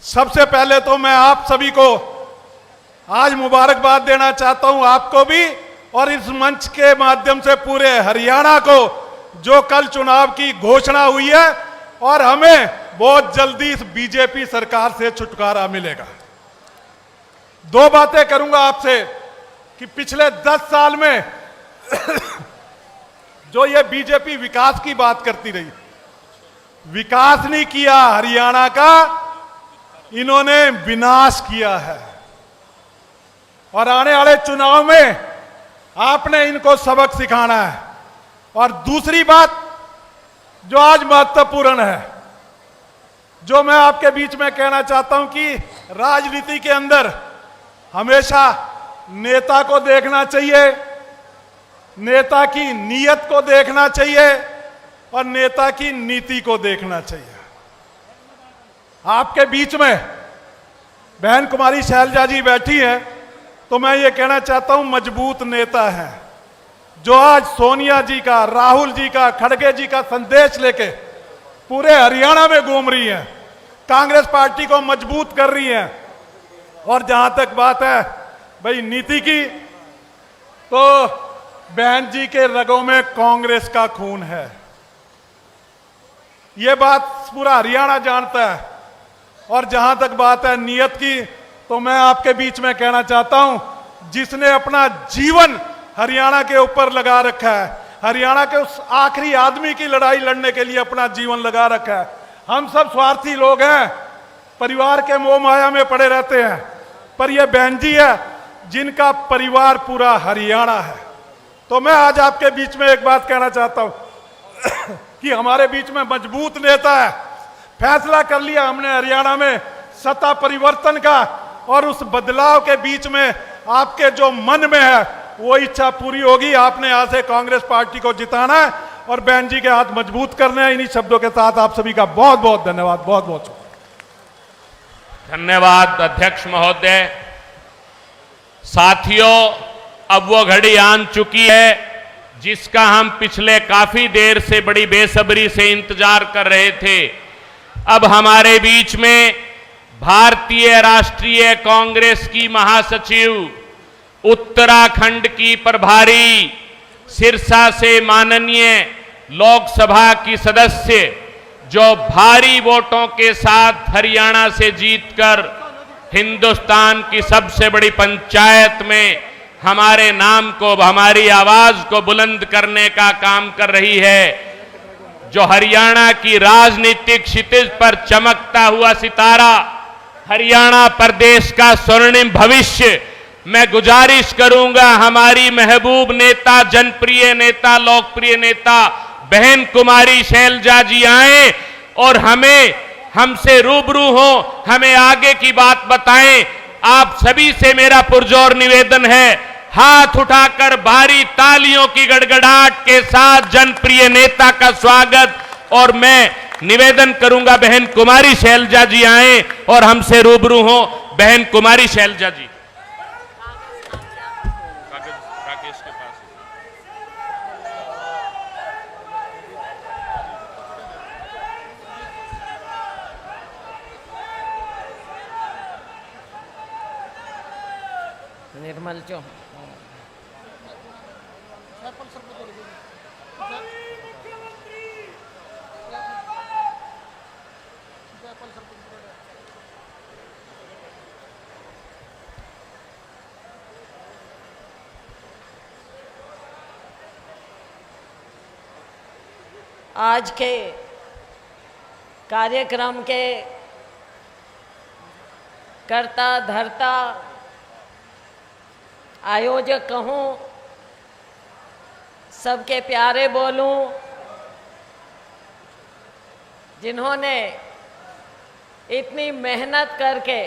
सबसे पहले तो मैं आप सभी को आज मुबारकबाद देना चाहता हूं, आपको भी और इस मंच के माध्यम से पूरे हरियाणा को, जो कल चुनाव की घोषणा हुई है और हमें बहुत जल्दी इस बीजेपी सरकार से छुटकारा मिलेगा। दो बातें करूंगा आपसे कि पिछले 10 साल में जो ये बीजेपी विकास की बात करती रही, विकास नहीं किया हरियाणा का, इन्होंने विनाश किया है। और आने वाले चुनाव में आपने इनको सबक सिखाना है। और दूसरी बात जो आज महत्वपूर्ण है, जो मैं आपके बीच में कहना चाहता हूं कि राजनीति के अंदर हमेशा नेता को देखना चाहिए, नेता की नीयत को देखना चाहिए और नेता की नीति को देखना चाहिए। आपके बीच में बहन कुमारी शैलजा जी बैठी हैं, तो मैं ये कहना चाहता हूं मजबूत नेता है, जो आज सोनिया जी का, राहुल जी का, खड़गे जी का संदेश लेके पूरे हरियाणा में घूम रही हैं, कांग्रेस पार्टी को मजबूत कर रही हैं। और जहां तक बात है भाई नीति की, तो बहन जी के रगों में कांग्रेस का खून है, ये बात पूरा हरियाणा जानता है। और जहां तक बात है नियत की, तो मैं आपके बीच में कहना चाहता हूं, जिसने अपना जीवन हरियाणा के ऊपर लगा रखा है, हरियाणा के उस आखिरी आदमी की लड़ाई लड़ने के लिए अपना जीवन लगा रखा है। हम सब स्वार्थी लोग हैं, परिवार के मोह माया में पड़े रहते हैं, पर ये बहन जी है जिनका परिवार पूरा हरियाणा है। तो मैं आज आपके बीच में एक बात कहना चाहता हूं कि हमारे बीच में मजबूत नेता है। फैसला कर लिया हमने हरियाणा में सत्ता परिवर्तन का, और उस बदलाव के बीच में आपके जो मन में है वो इच्छा पूरी होगी। आपने यहां से कांग्रेस पार्टी को जिताना है और बहन जी के हाथ मजबूत करने हैं। इन्हीं शब्दों के साथ आप सभी का बहुत बहुत धन्यवाद, बहुत बहुत शुक्रिया। धन्यवाद अध्यक्ष महोदय। साथियों, अब वो घड़ी आन चुकी है जिसका हम पिछले काफी देर से बड़ी बेसब्री से इंतजार कर रहे थे। अब हमारे बीच में भारतीय राष्ट्रीय कांग्रेस की महासचिव, उत्तराखंड की प्रभारी, सिरसा से माननीय लोकसभा की सदस्य, जो भारी वोटों के साथ हरियाणा से जीतकर हिंदुस्तान की सबसे बड़ी पंचायत में हमारे नाम को, हमारी आवाज को बुलंद करने का काम कर रही है, जो हरियाणा की राजनीतिक क्षितिज पर चमकता हुआ सितारा, हरियाणा प्रदेश का स्वर्णिम भविष्य। मैं गुजारिश करूंगा हमारी महबूब नेता, जनप्रिय नेता, लोकप्रिय नेता बहन कुमारी शैलजा जी आए और हमसे रूबरू हो, हमें आगे की बात बताएं। आप सभी से मेरा पुरजोर निवेदन है, हाथ उठाकर भारी तालियों की गड़गड़ाहट के साथ जनप्रिय नेता का स्वागत। और मैं निवेदन करूंगा बहन कुमारी शैलजा जी आए और हमसे रूबरू हो। बहन कुमारी शैलजा जी। राकेश के पास। निर्मल चौहान। आज के कार्यक्रम के कर्ता धर्ता, आयोजक कहूँ, सबके प्यारे बोलूं, जिन्होंने इतनी मेहनत करके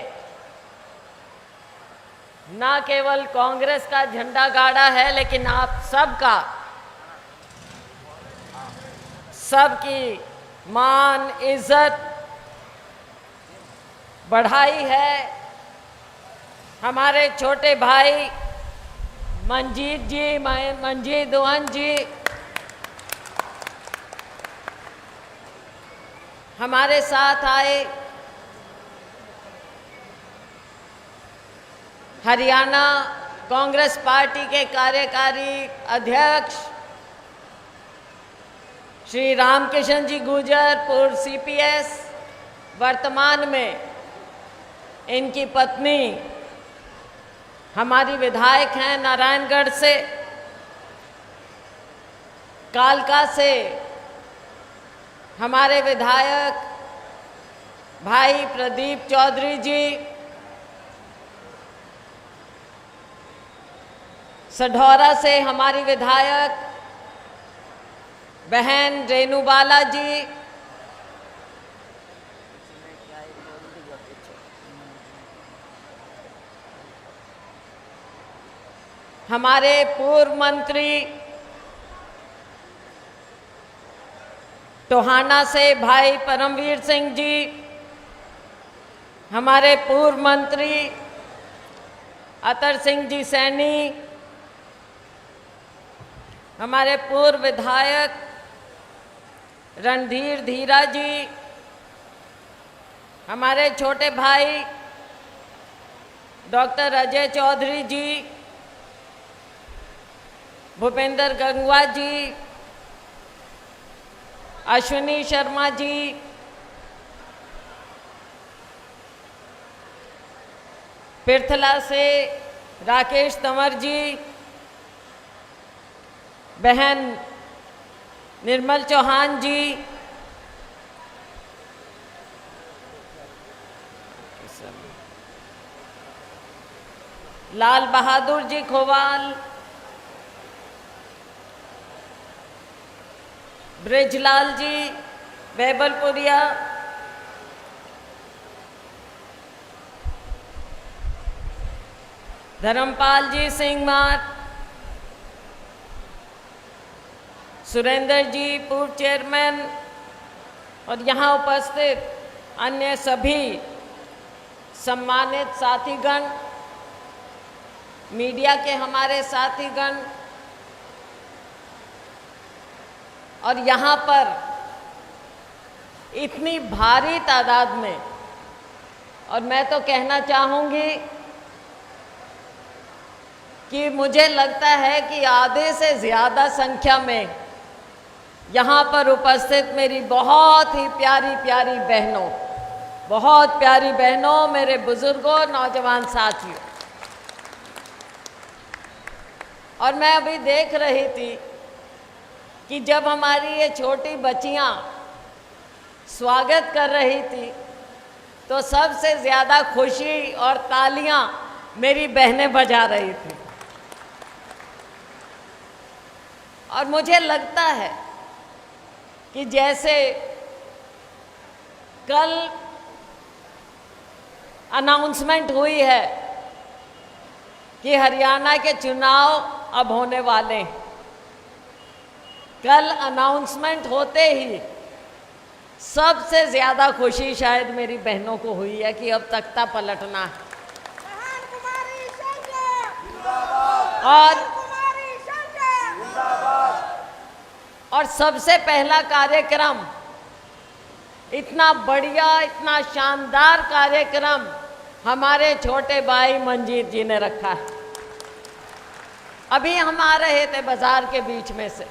ना केवल कांग्रेस का झंडा गाड़ा है, लेकिन आप सबकी मान इज्जत बढ़ाई है। हमारे छोटे भाई मंजीत जी, मंजीत दुहन जी, हमारे साथ आए। हरियाणा कांग्रेस पार्टी के कार्यकारी अध्यक्ष श्री रामकिशन जी गुर्जर, पूर्व सीपीएस, वर्तमान में इनकी पत्नी हमारी विधायक हैं नारायणगढ़ से, कालका से हमारे विधायक भाई प्रदीप चौधरी जी, सढौरा से हमारी विधायक बहन रेणुबाला जी, हमारे पूर्व मंत्री टोहाना से भाई परमवीर सिंह जी, हमारे पूर्व मंत्री अतर सिंह जी सैनी, हमारे पूर्व विधायक रणधीर धीरा जी, हमारे छोटे भाई डॉक्टर अजय चौधरी जी, भूपेंद्र गंगवा जी, अश्विनी शर्मा जी, पिरथला से राकेश तंवर जी, बहन निर्मल चौहान जी, लाल बहादुर जी खोवाल, ब्रिजलाल जी बैबलपुरिया, धर्मपाल जी सिंहमार, सुरेंद्र जी पूर्व चेयरमैन और यहाँ उपस्थित अन्य सभी सम्मानित साथीगण, मीडिया के हमारे साथीगण और यहाँ पर इतनी भारी तादाद में, और मैं तो कहना चाहूँगी कि मुझे लगता है कि आधे से ज़्यादा संख्या में यहाँ पर उपस्थित मेरी बहुत ही प्यारी प्यारी बहनों, बहुत प्यारी बहनों, मेरे बुजुर्गों, नौजवान साथियों, और मैं अभी देख रही थी कि जब हमारी ये छोटी बच्चियाँ स्वागत कर रही थी तो सबसे ज़्यादा खुशी और तालियां मेरी बहनें बजा रही थी। और मुझे लगता है कि जैसे कल अनाउंसमेंट हुई है कि हरियाणा के चुनाव अब होने वाले हैं, कल अनाउंसमेंट होते ही सबसे ज़्यादा खुशी शायद मेरी बहनों को हुई है कि अब तख्ता पलटना है। और सबसे पहला कार्यक्रम, इतना बढ़िया, इतना शानदार कार्यक्रम हमारे छोटे भाई मंजीत जी ने रखा है। अभी हम आ रहे थे बाजार के बीच में से,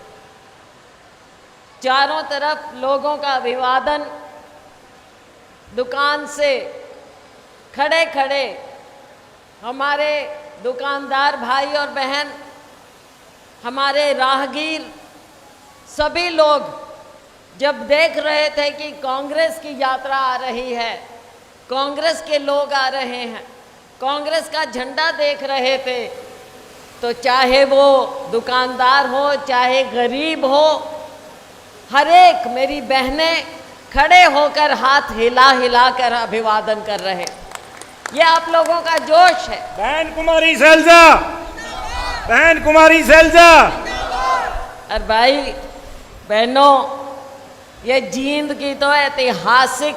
चारों तरफ लोगों का अभिवादन, दुकान से खड़े खड़े हमारे दुकानदार भाई और बहन, हमारे राहगीर, सभी लोग जब देख रहे थे कि कांग्रेस की यात्रा आ रही है, कांग्रेस के लोग आ रहे हैं, कांग्रेस का झंडा देख रहे थे, तो चाहे वो दुकानदार हो, चाहे गरीब हो, हर एक मेरी बहनें खड़े होकर हाथ हिला हिला कर अभिवादन कर रहे। ये आप लोगों का जोश है। बहन कुमारी शैलजा, बहन कुमारी शैलजा। और भाई बहनों, ये जींद की तो ऐतिहासिक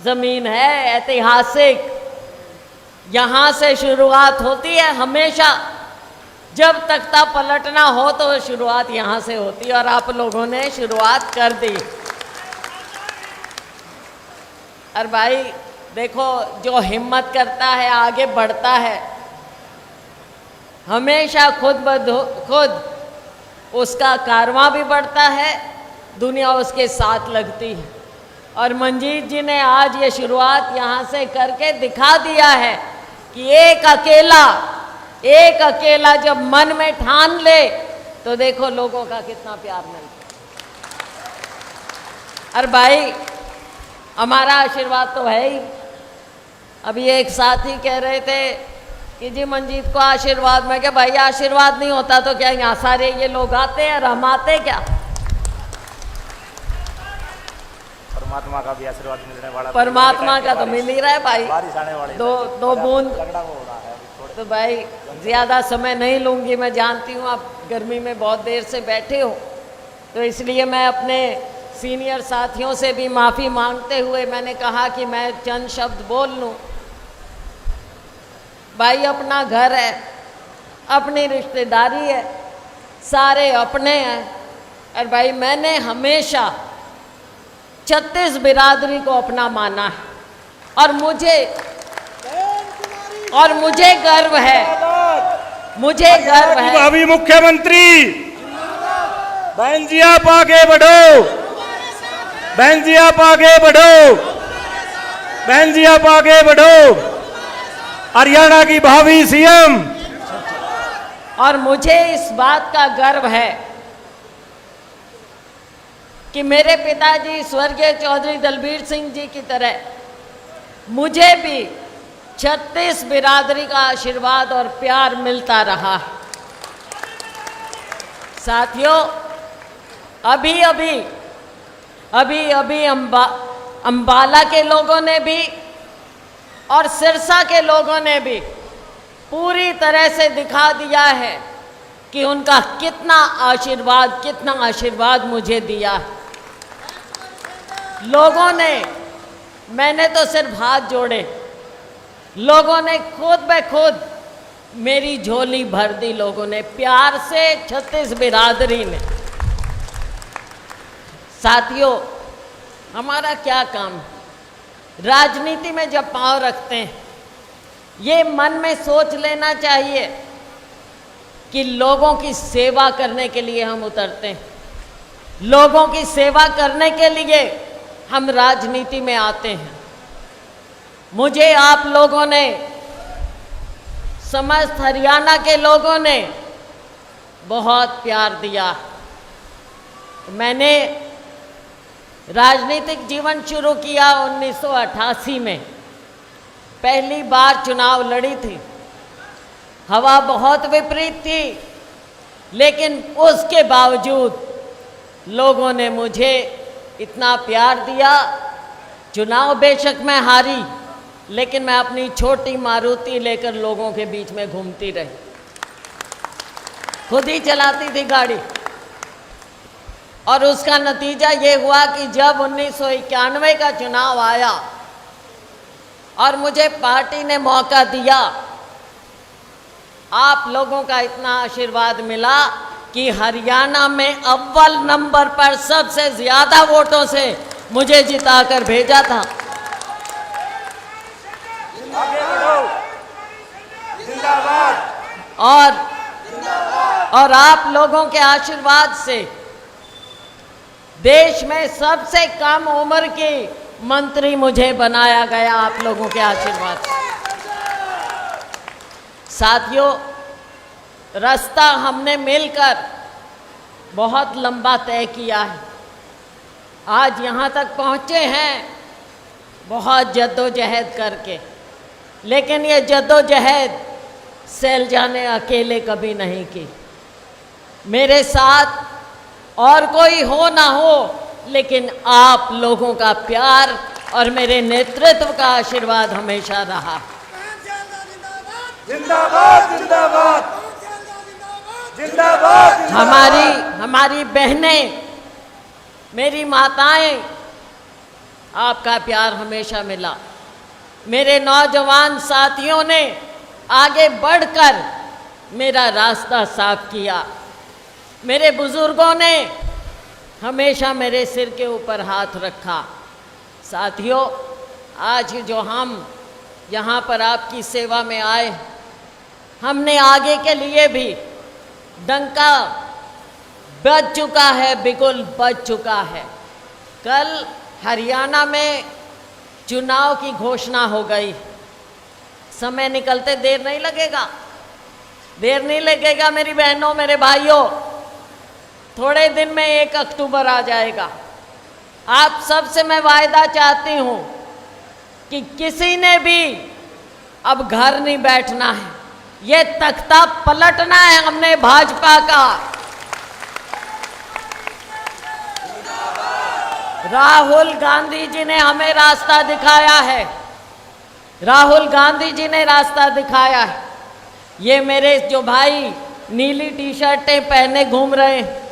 जमीन है, ऐतिहासिक। यहाँ से शुरुआत होती है हमेशा, जब तख्ता पलटना हो तो शुरुआत यहाँ से होती है, और आप लोगों ने शुरुआत कर दी। और भाई देखो, जो हिम्मत करता है, आगे बढ़ता है, हमेशा खुद खुद उसका कारवां भी बढ़ता है, दुनिया उसके साथ लगती है। और मंजीत जी ने आज ये शुरुआत यहाँ से करके दिखा दिया है कि एक अकेला जब मन में ठान ले तो देखो लोगों का कितना प्यार मिलता है। और भाई हमारा आशीर्वाद तो है ही। अभी एक साथी कह रहे थे कि जी मंजीत को आशीर्वाद, में क्या भाई आशीर्वाद नहीं होता तो क्या यहाँ सारे ये लोग आते हैं और हम आते क्या? परमात्मा का भी आशीर्वाद मिलने वाला, परमात्मा का तो मिल ही रहा है भाई। बारिश आने वाली, दो बूंद। तो भाई ज़्यादा समय नहीं लूँगी, मैं जानती हूँ आप गर्मी में बहुत देर से बैठे हो, तो इसलिए मैं अपने सीनियर साथियों से भी माफ़ी मांगते हुए मैंने कहा कि मैं चंद शब्द बोल लूँ। भाई अपना घर है, अपनी रिश्तेदारी है, सारे अपने हैं। और भाई मैंने हमेशा 36 बिरादरी को अपना माना है, और मुझे गर्व है, मुझे गर्व है। भावी मुख्यमंत्री, बहन जी आप आगे बढ़ो, बहन जी आप आगे बढ़ो, बहन जी आप आगे बढ़ो, हरियाणा की भावी सीएम। और मुझे इस बात का गर्व है कि मेरे पिताजी स्वर्गीय चौधरी दलबीर सिंह जी की तरह मुझे भी 36 बिरादरी का आशीर्वाद और प्यार मिलता रहा। साथियों, अभी अंबाला के लोगों ने भी और सिरसा के लोगों ने भी पूरी तरह से दिखा दिया है कि उनका कितना आशीर्वाद मुझे दिया है। लोगों ने, मैंने तो सिर्फ हाथ जोड़े, लोगों ने खुद ब खुद मेरी झोली भर दी। लोगों ने प्यार से, 36 बिरादरी ने। साथियों, हमारा क्या काम, राजनीति में जब पांव रखते हैं, ये मन में सोच लेना चाहिए कि लोगों की सेवा करने के लिए हम उतरते हैं, लोगों की सेवा करने के लिए हम राजनीति में आते हैं। मुझे आप लोगों ने, समस्त हरियाणा के लोगों ने बहुत प्यार दिया। मैंने राजनीतिक जीवन शुरू किया 1988 में, पहली बार चुनाव लड़ी थी। हवा बहुत विपरीत थी, लेकिन उसके बावजूद लोगों ने मुझे इतना प्यार दिया। चुनाव बेशक मैं हारी, लेकिन मैं अपनी छोटी मारुति लेकर लोगों के बीच में घूमती रही, खुद ही चलाती थी गाड़ी। और उसका नतीजा ये हुआ कि जब 1991 का चुनाव आया और मुझे पार्टी ने मौका दिया, आप लोगों का इतना आशीर्वाद मिला कि हरियाणा में अव्वल नंबर पर सबसे ज्यादा वोटों से मुझे जिताकर भेजा था। और आप लोगों के आशीर्वाद से देश में सबसे कम उम्र की मंत्री मुझे बनाया गया, आप लोगों के आशीर्वाद से। साथियों, रास्ता हमने मिलकर बहुत लंबा तय किया है, आज यहाँ तक पहुँचे हैं बहुत जद्दोजहद करके। लेकिन ये जद्दोजहद शैलजा ने अकेले कभी नहीं की। मेरे साथ और कोई हो ना हो, लेकिन आप लोगों का प्यार और मेरे नेतृत्व का आशीर्वाद हमेशा रहा। जिंदाबाद जिंदाबाद जिंदाबाद। हमारी बहनें, मेरी माताएं, आपका प्यार हमेशा मिला। मेरे नौजवान साथियों ने आगे बढ़कर मेरा रास्ता साफ किया। मेरे बुजुर्गों ने हमेशा मेरे सिर के ऊपर हाथ रखा। साथियों, आज जो हम यहाँ पर आपकी सेवा में आए, हमने आगे के लिए भी डंका बज चुका है, बिगुल बज चुका है। कल हरियाणा में चुनाव की घोषणा हो गई। समय निकलते देर नहीं लगेगा, देर नहीं लगेगा मेरी बहनों, मेरे भाइयों। थोड़े दिन में 1 अक्टूबर आ जाएगा। आप सबसे मैं वायदा चाहती हूँ कि किसी ने भी अब घर नहीं बैठना है, ये तख्ता पलटना है हमने भाजपा का। राहुल गांधी जी ने हमें रास्ता दिखाया है, राहुल गांधी जी ने रास्ता दिखाया है। ये मेरे जो भाई नीली टी-शर्टें पहने घूम रहे हैं,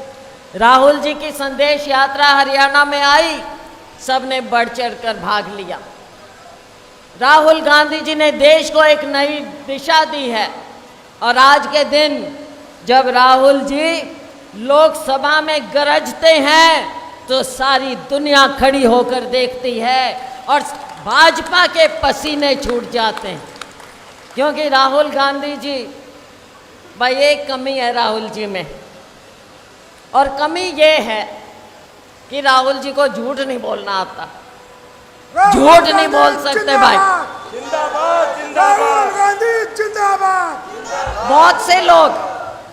राहुल जी की संदेश यात्रा हरियाणा में आई, सबने बढ़ चढ़ कर भाग लिया। राहुल गांधी जी ने देश को एक नई दिशा दी है। और आज के दिन जब राहुल जी लोकसभा में गरजते हैं, तो सारी दुनिया खड़ी होकर देखती है और भाजपा के पसीने छूट जाते हैं। क्योंकि राहुल गांधी जी, भाई एक कमी है राहुल जी में, और कमी ये है कि राहुल जी को झूठ नहीं बोलना आता। झूठ नहीं बोल सकते भाई। जिंदाबाद जिंदाबाद गांधी जिंदाबाद।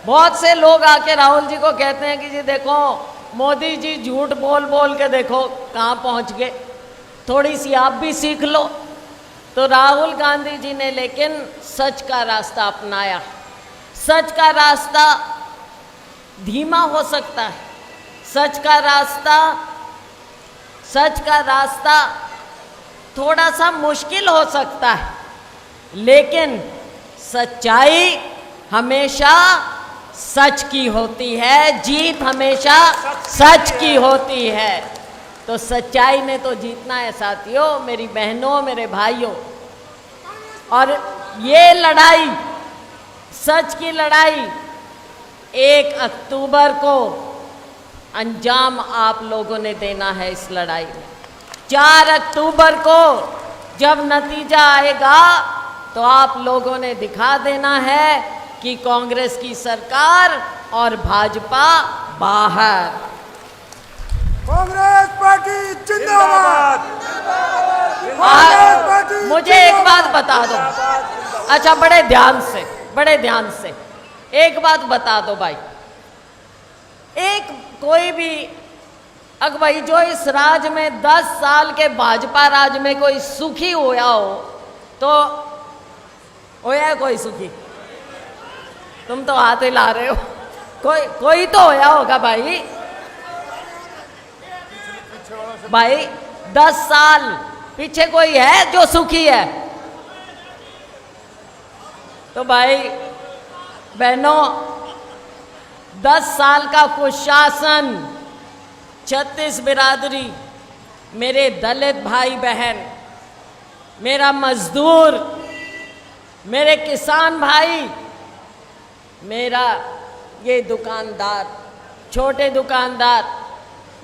बहुत से लोग आके राहुल जी को कहते हैं कि जी देखो मोदी जी झूठ बोल बोल के देखो कहाँ पहुँच गए, थोड़ी सी आप भी सीख लो। तो राहुल गांधी जी ने लेकिन सच का रास्ता अपनाया। सच का रास्ता धीमा हो सकता है, सच का रास्ता थोड़ा सा मुश्किल हो सकता है, लेकिन सच्चाई हमेशा सच की होती है, जीत हमेशा सच की होती है। तो सच्चाई ने तो जीतना है साथियों, मेरी बहनों, मेरे भाइयों। और ये लड़ाई, सच की लड़ाई, 1 अक्टूबर को अंजाम आप लोगों ने देना है इस लड़ाई में। 4 अक्टूबर को जब नतीजा आएगा तो आप लोगों ने दिखा देना है कि कांग्रेस की सरकार और भाजपा बाहर। कांग्रेस पार्टी जिंदाबाद। मुझे एक बात बता दो, अच्छा बड़े ध्यान से एक बात बता दो भाई। एक कोई भी अगर भाई जो इस राज में 10 साल के भाजपा राज में कोई सुखी होया हो तो होया है कोई सुखी? तुम तो हाथ हिला रहे हो। कोई तो होया होगा भाई। 10 साल पीछे कोई है जो सुखी है? तो भाई बहनों, 10 साल का कुशासन, 36 बिरादरी, मेरे दलित भाई बहन, मेरा मजदूर, मेरे किसान भाई, मेरा ये दुकानदार, छोटे दुकानदार,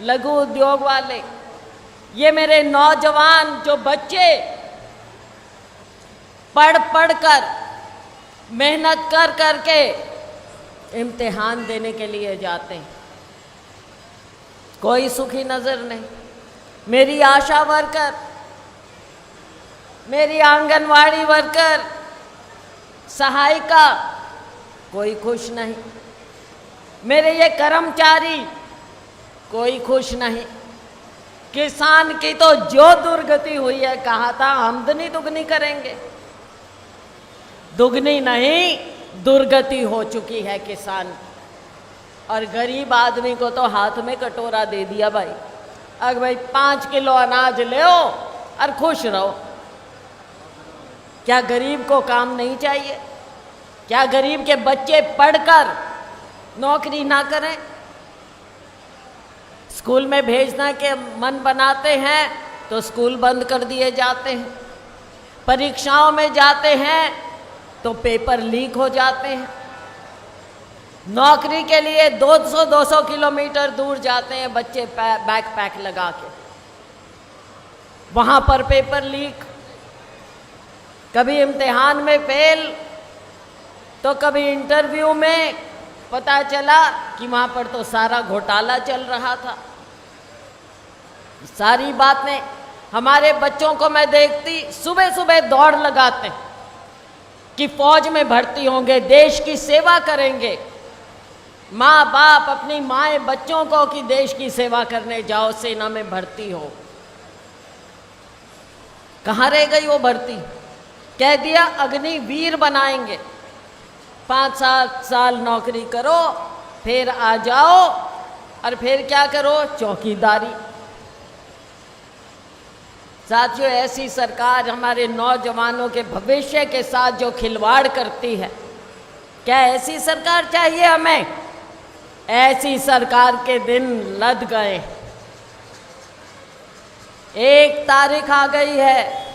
लघु उद्योग वाले, ये मेरे नौजवान जो बच्चे पढ़ कर मेहनत कर के इम्तिहान देने के लिए जाते हैं, कोई सुखी नजर नहीं। मेरी आशा वर्कर, मेरी आंगनवाड़ी वर्कर, सहायिका, कोई खुश नहीं। मेरे ये कर्मचारी, कोई खुश नहीं। किसान की तो जो दुर्गति हुई है, कहा था आमदनी दुगनी करेंगे, दुगनी नहीं दुर्गति हो चुकी है किसान। और गरीब आदमी को तो हाथ में कटोरा दे दिया भाई, अगर भाई 5 किलो अनाज ले और खुश रहो। क्या गरीब को काम नहीं चाहिए? क्या गरीब के बच्चे पढ़कर नौकरी ना करें? स्कूल में भेजना के मन बनाते हैं तो स्कूल बंद कर दिए जाते हैं। परीक्षाओं में जाते हैं तो पेपर लीक हो जाते हैं। नौकरी के लिए 200 किलोमीटर दूर जाते हैं बच्चे बैकपैक लगा के, वहाँ पर पेपर लीक, कभी इम्तिहान में फेल तो कभी इंटरव्यू में पता चला कि वहाँ पर तो सारा घोटाला चल रहा था। सारी बातें हमारे बच्चों को मैं देखती, सुबह सुबह दौड़ लगाते कि फौज में भर्ती होंगे, देश की सेवा करेंगे। माँ बाप अपनी माएँ बच्चों को कि देश की सेवा करने जाओ, सेना में भर्ती हो। कहाँ रह गई वो भर्ती? कह दिया अग्निवीर बनाएंगे, 5-7 साल नौकरी करो, फिर आ जाओ और फिर क्या करो? चौकीदारी। साथियों, ऐसी सरकार हमारे नौजवानों के भविष्य के साथ जो खिलवाड़ करती है, क्या ऐसी सरकार चाहिए हमें? ऐसी सरकार के दिन लद गए। 1 तारीख आ गई है,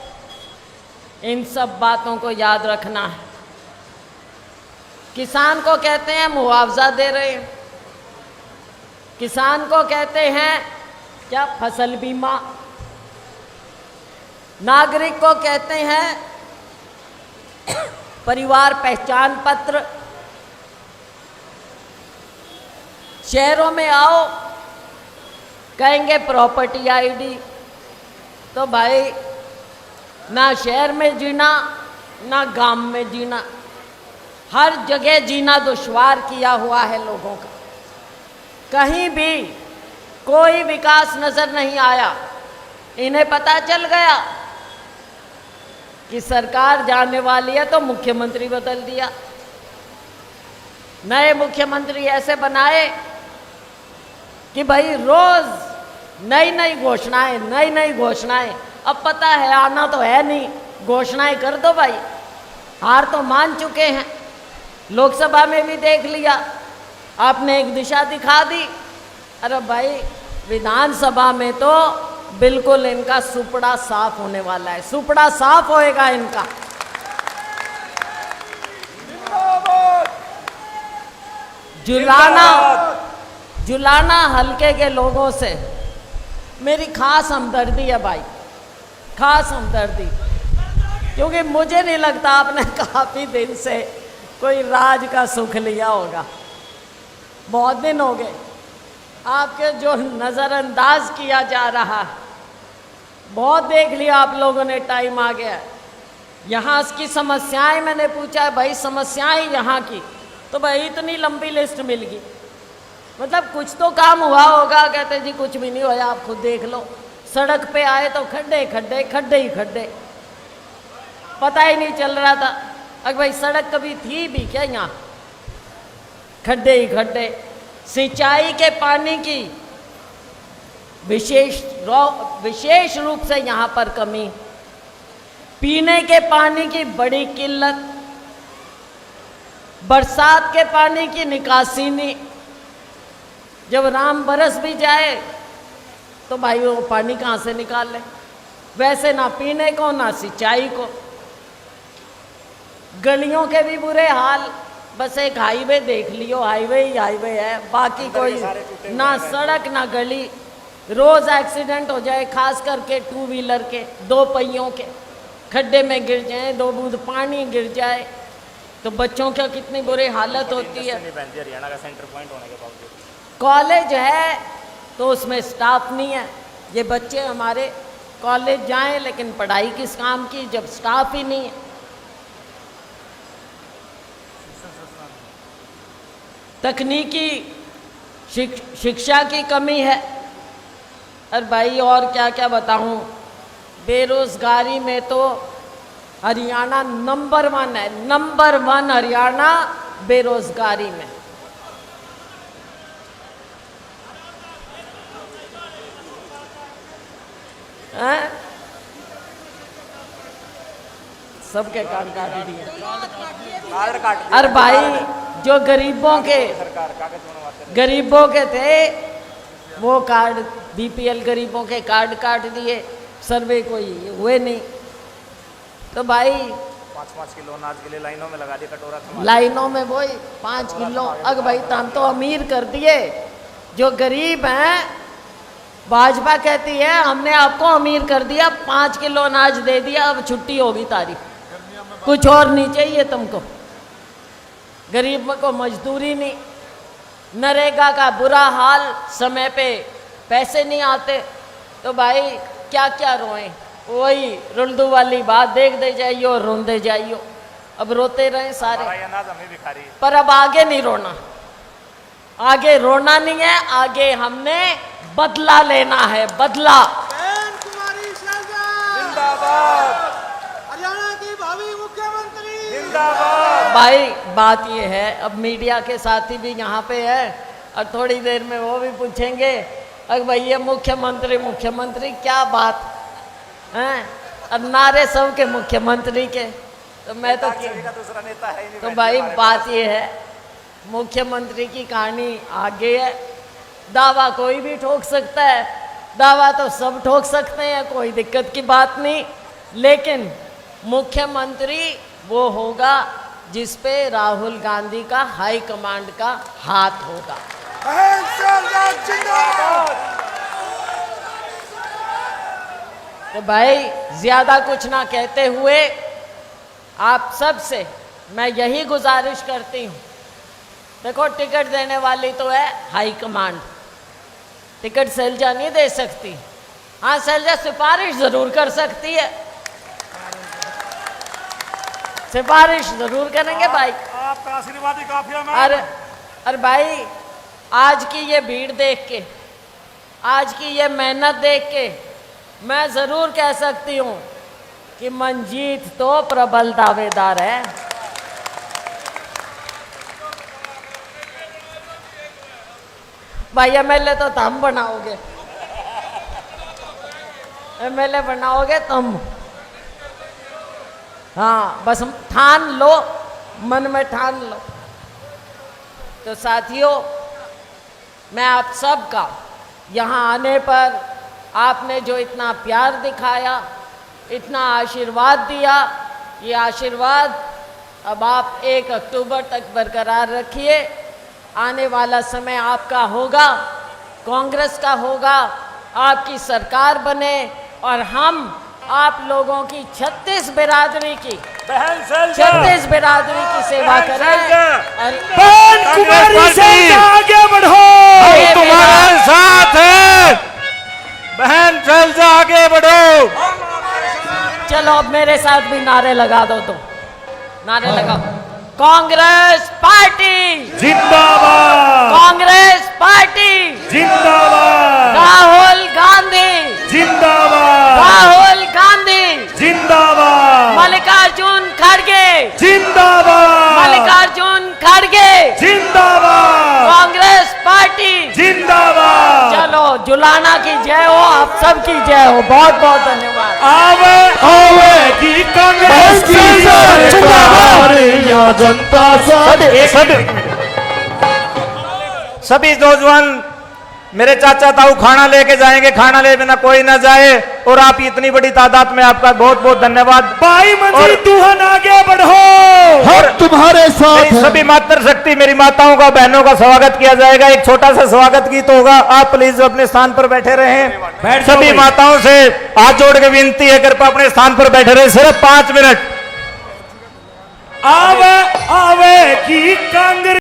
इन सब बातों को याद रखना है। किसान को कहते हैं मुआवजा दे रहे हैं, किसान को कहते हैं क्या? फसल बीमा। नागरिक को कहते हैं परिवार पहचान पत्र। शहरों में आओ, कहेंगे प्रॉपर्टी आईडी। तो भाई ना शहर में जीना ना गांव में जीना, हर जगह जीना दुश्वार किया हुआ है लोगों का। कहीं भी कोई विकास नजर नहीं आया। इन्हें पता चल गया कि सरकार जाने वाली है तो मुख्यमंत्री बदल दिया। नए मुख्यमंत्री ऐसे बनाए कि भाई रोज नई नई घोषणाएं। अब पता है आना तो है नहीं, घोषणाएं कर दो भाई। हार तो मान चुके हैं, लोकसभा में भी देख लिया, आपने एक दिशा दिखा दी। अरे भाई विधानसभा में तो बिल्कुल इनका सुपड़ा साफ होने वाला है, सुपड़ा साफ होएगा इनका। जुलाना हलके के लोगों से मेरी खास हमदर्दी है भाई, खास हमदर्दी, क्योंकि मुझे नहीं लगता आपने काफ़ी दिन से कोई राज का सुख लिया होगा। बहुत दिन हो गए आपके जो नज़रअंदाज किया जा रहा है, बहुत देख लिया आप लोगों ने, टाइम आ गया है। यहाँ की समस्याएं मैंने पूछा है भाई, समस्याएं यहाँ की, तो भाई इतनी लंबी लिस्ट मिल गई, मतलब कुछ तो काम हुआ होगा। कहते जी कुछ भी नहीं हुआ, आप खुद देख लो, सड़क पे आए तो खड्डे खड्डे खड्डे ही खड्डे, पता ही नहीं चल रहा था। अगर भाई सड़क कभी थी भी क्या यहाँ? खड्डे ही खड्डे। सिंचाई के पानी की विशेष रूप से यहाँ पर कमी, पीने के पानी की बड़ी किल्लत, बरसात के पानी की निकासी नहीं। जब राम बरस भी जाए तो भाई वो पानी कहाँ से निकाल ले? वैसे ना पीने को ना सिंचाई को। गलियों के भी बुरे हाल, बस एक हाईवे देख लियो, हाईवे ही हाईवे है, बाकी कोई ना सड़क ना गली। रोज एक्सीडेंट हो जाए, खास करके टू व्हीलर के, दो पहियों के, खड्डे में गिर जाए, दो बूंद पानी गिर जाए तो बच्चों की कितनी बुरी हालत होती है। हरियाणा का सेंटर पॉइंट होने के बावजूद कॉलेज है तो उसमें स्टाफ नहीं है। ये बच्चे हमारे कॉलेज जाएं लेकिन पढ़ाई किस काम की जब स्टाफ ही नहीं है। तकनीकी शिक्षा की कमी है। अरे भाई और क्या क्या बताऊं, बेरोजगारी में तो हरियाणा नंबर 1 है, नंबर 1 हरियाणा बेरोजगारी में। सबके कार्ड काट दिए। अरे भाई जो गरीबों के थे वो कार्ड, बीपीएल गरीबों के कार्ड काट दिए, सर्वे कोई हुए नहीं। तो भाई 5-5 किलो अनाज के लिए लाइनों में लगा दिया कटोरा, लाइनों में वही 5 किलो। अग भाई हम तो अमीर कर दिए, जो गरीब हैं भाजपा कहती है हमने आपको अमीर कर दिया, 5 किलो अनाज दे दिया, अब छुट्टी होगी तारीख, कुछ और नहीं चाहिए तुमको। गरीब को मजदूरी नहीं, नरेगा का बुरा हाल, समय पे पैसे नहीं आते। तो भाई क्या क्या रोएं, वही रुल्दू वाली बात, देख दे जाइयो रोंदे जाइयो। अब रोते रहे सारे, अनाज हमें भी खा रही है। पर अब आगे नहीं रोना, आगे रोना नहीं है, आगे हमने बदला लेना है, बदला। हरियाणा की भावी मुख्यमंत्री जिंदाबाद। भाई बात ये है, अब मीडिया के साथी भी यहाँ पे है और थोड़ी देर में वो भी पूछेंगे अरे भाई ये मुख्यमंत्री मुख्यमंत्री क्या बात है, अब नारे सब के मुख्यमंत्री के, तो मैं तो दूसरा नेता है ही नहीं। तो भाई बात ये है, मुख्यमंत्री की कहानी आगे है। दावा कोई भी ठोक सकता है, दावा तो सब ठोक सकते हैं, कोई दिक्कत की बात नहीं, लेकिन मुख्यमंत्री वो होगा जिस पे राहुल गांधी का हाई कमांड का हाथ होगा। तो भाई ज्यादा कुछ ना कहते हुए आप सब से मैं यही गुजारिश करती हूँ, देखो टिकट देने वाली तो है हाई कमांड, टिकट शैलजा नहीं दे सकती। हाँ शैलजा सिफारिश जरूर कर सकती है, सिफारिश जरूर करेंगे भाई, आपका आशीर्वाद ही काफी है। अरे भाई आज की ये भीड़ देख के, आज की ये मेहनत देख के मैं जरूर कह सकती हूँ कि मंजीत तो प्रबल दावेदार है। भाई एमएलए तो तुम बनाओगे, एमएलए बनाओगे तुम, हाँ बस ठान लो, मन में ठान लो। तो तो साथियों, मैं आप सबका यहाँ आने पर आपने जो इतना प्यार दिखाया, इतना आशीर्वाद दिया, ये आशीर्वाद अब आप 1 अक्टूबर तक बरकरार रखिए। आने वाला समय आपका होगा, कांग्रेस का होगा, आपकी सरकार बने और हम आप लोगों की 36 बिरादरी की 36 बिरादरी की सेवा करें। बहन कुमारी सैलजा आगे बढ़ो, तुम्हारे साथ है। बहन सैलजा आगे बढ़ो। चलो अब मेरे साथ भी नारे लगा दो, तो नारे लगाओ। कांग्रेस पार्टी जिंदाबाद, कांग्रेस पार्टी जिंदाबाद, राहुल गांधी जिंदाबाद, राहुल गांधी जिंदाबाद, मल्लिकार्जुन खड़गे जिंदाबाद, मल्लिकार्जुन खड़गे जिंदाबाद, कांग्रेस पार्टी जिंदाबाद। चलो, जुलाना की जय हो, आप सबकी जय हो। बहुत बहुत धन्यवाद। आवेगी कांग्रेस की सरकार, या जनता सभी नौजवान मेरे चाचा ताऊ खाना लेके जाएंगे, खाना ले बिना कोई ना जाए। और आप इतनी बड़ी तादाद में आपका बहुत बहुत धन्यवाद। भाई मंजी दुहन आगे बढ़ो, और तुम्हारे साथ मेरी सभी मातृशक्ति मेरी माताओं का, बहनों का स्वागत किया जाएगा। एक छोटा सा स्वागत गीत होगा, आप प्लीज अपने स्थान पर बैठे रहें। सभी माताओं से हाथ जोड़ के विनती है, कृपया अपने स्थान पर बैठे रहे सिर्फ 5 मिनट। आवेगी कांग्रेस।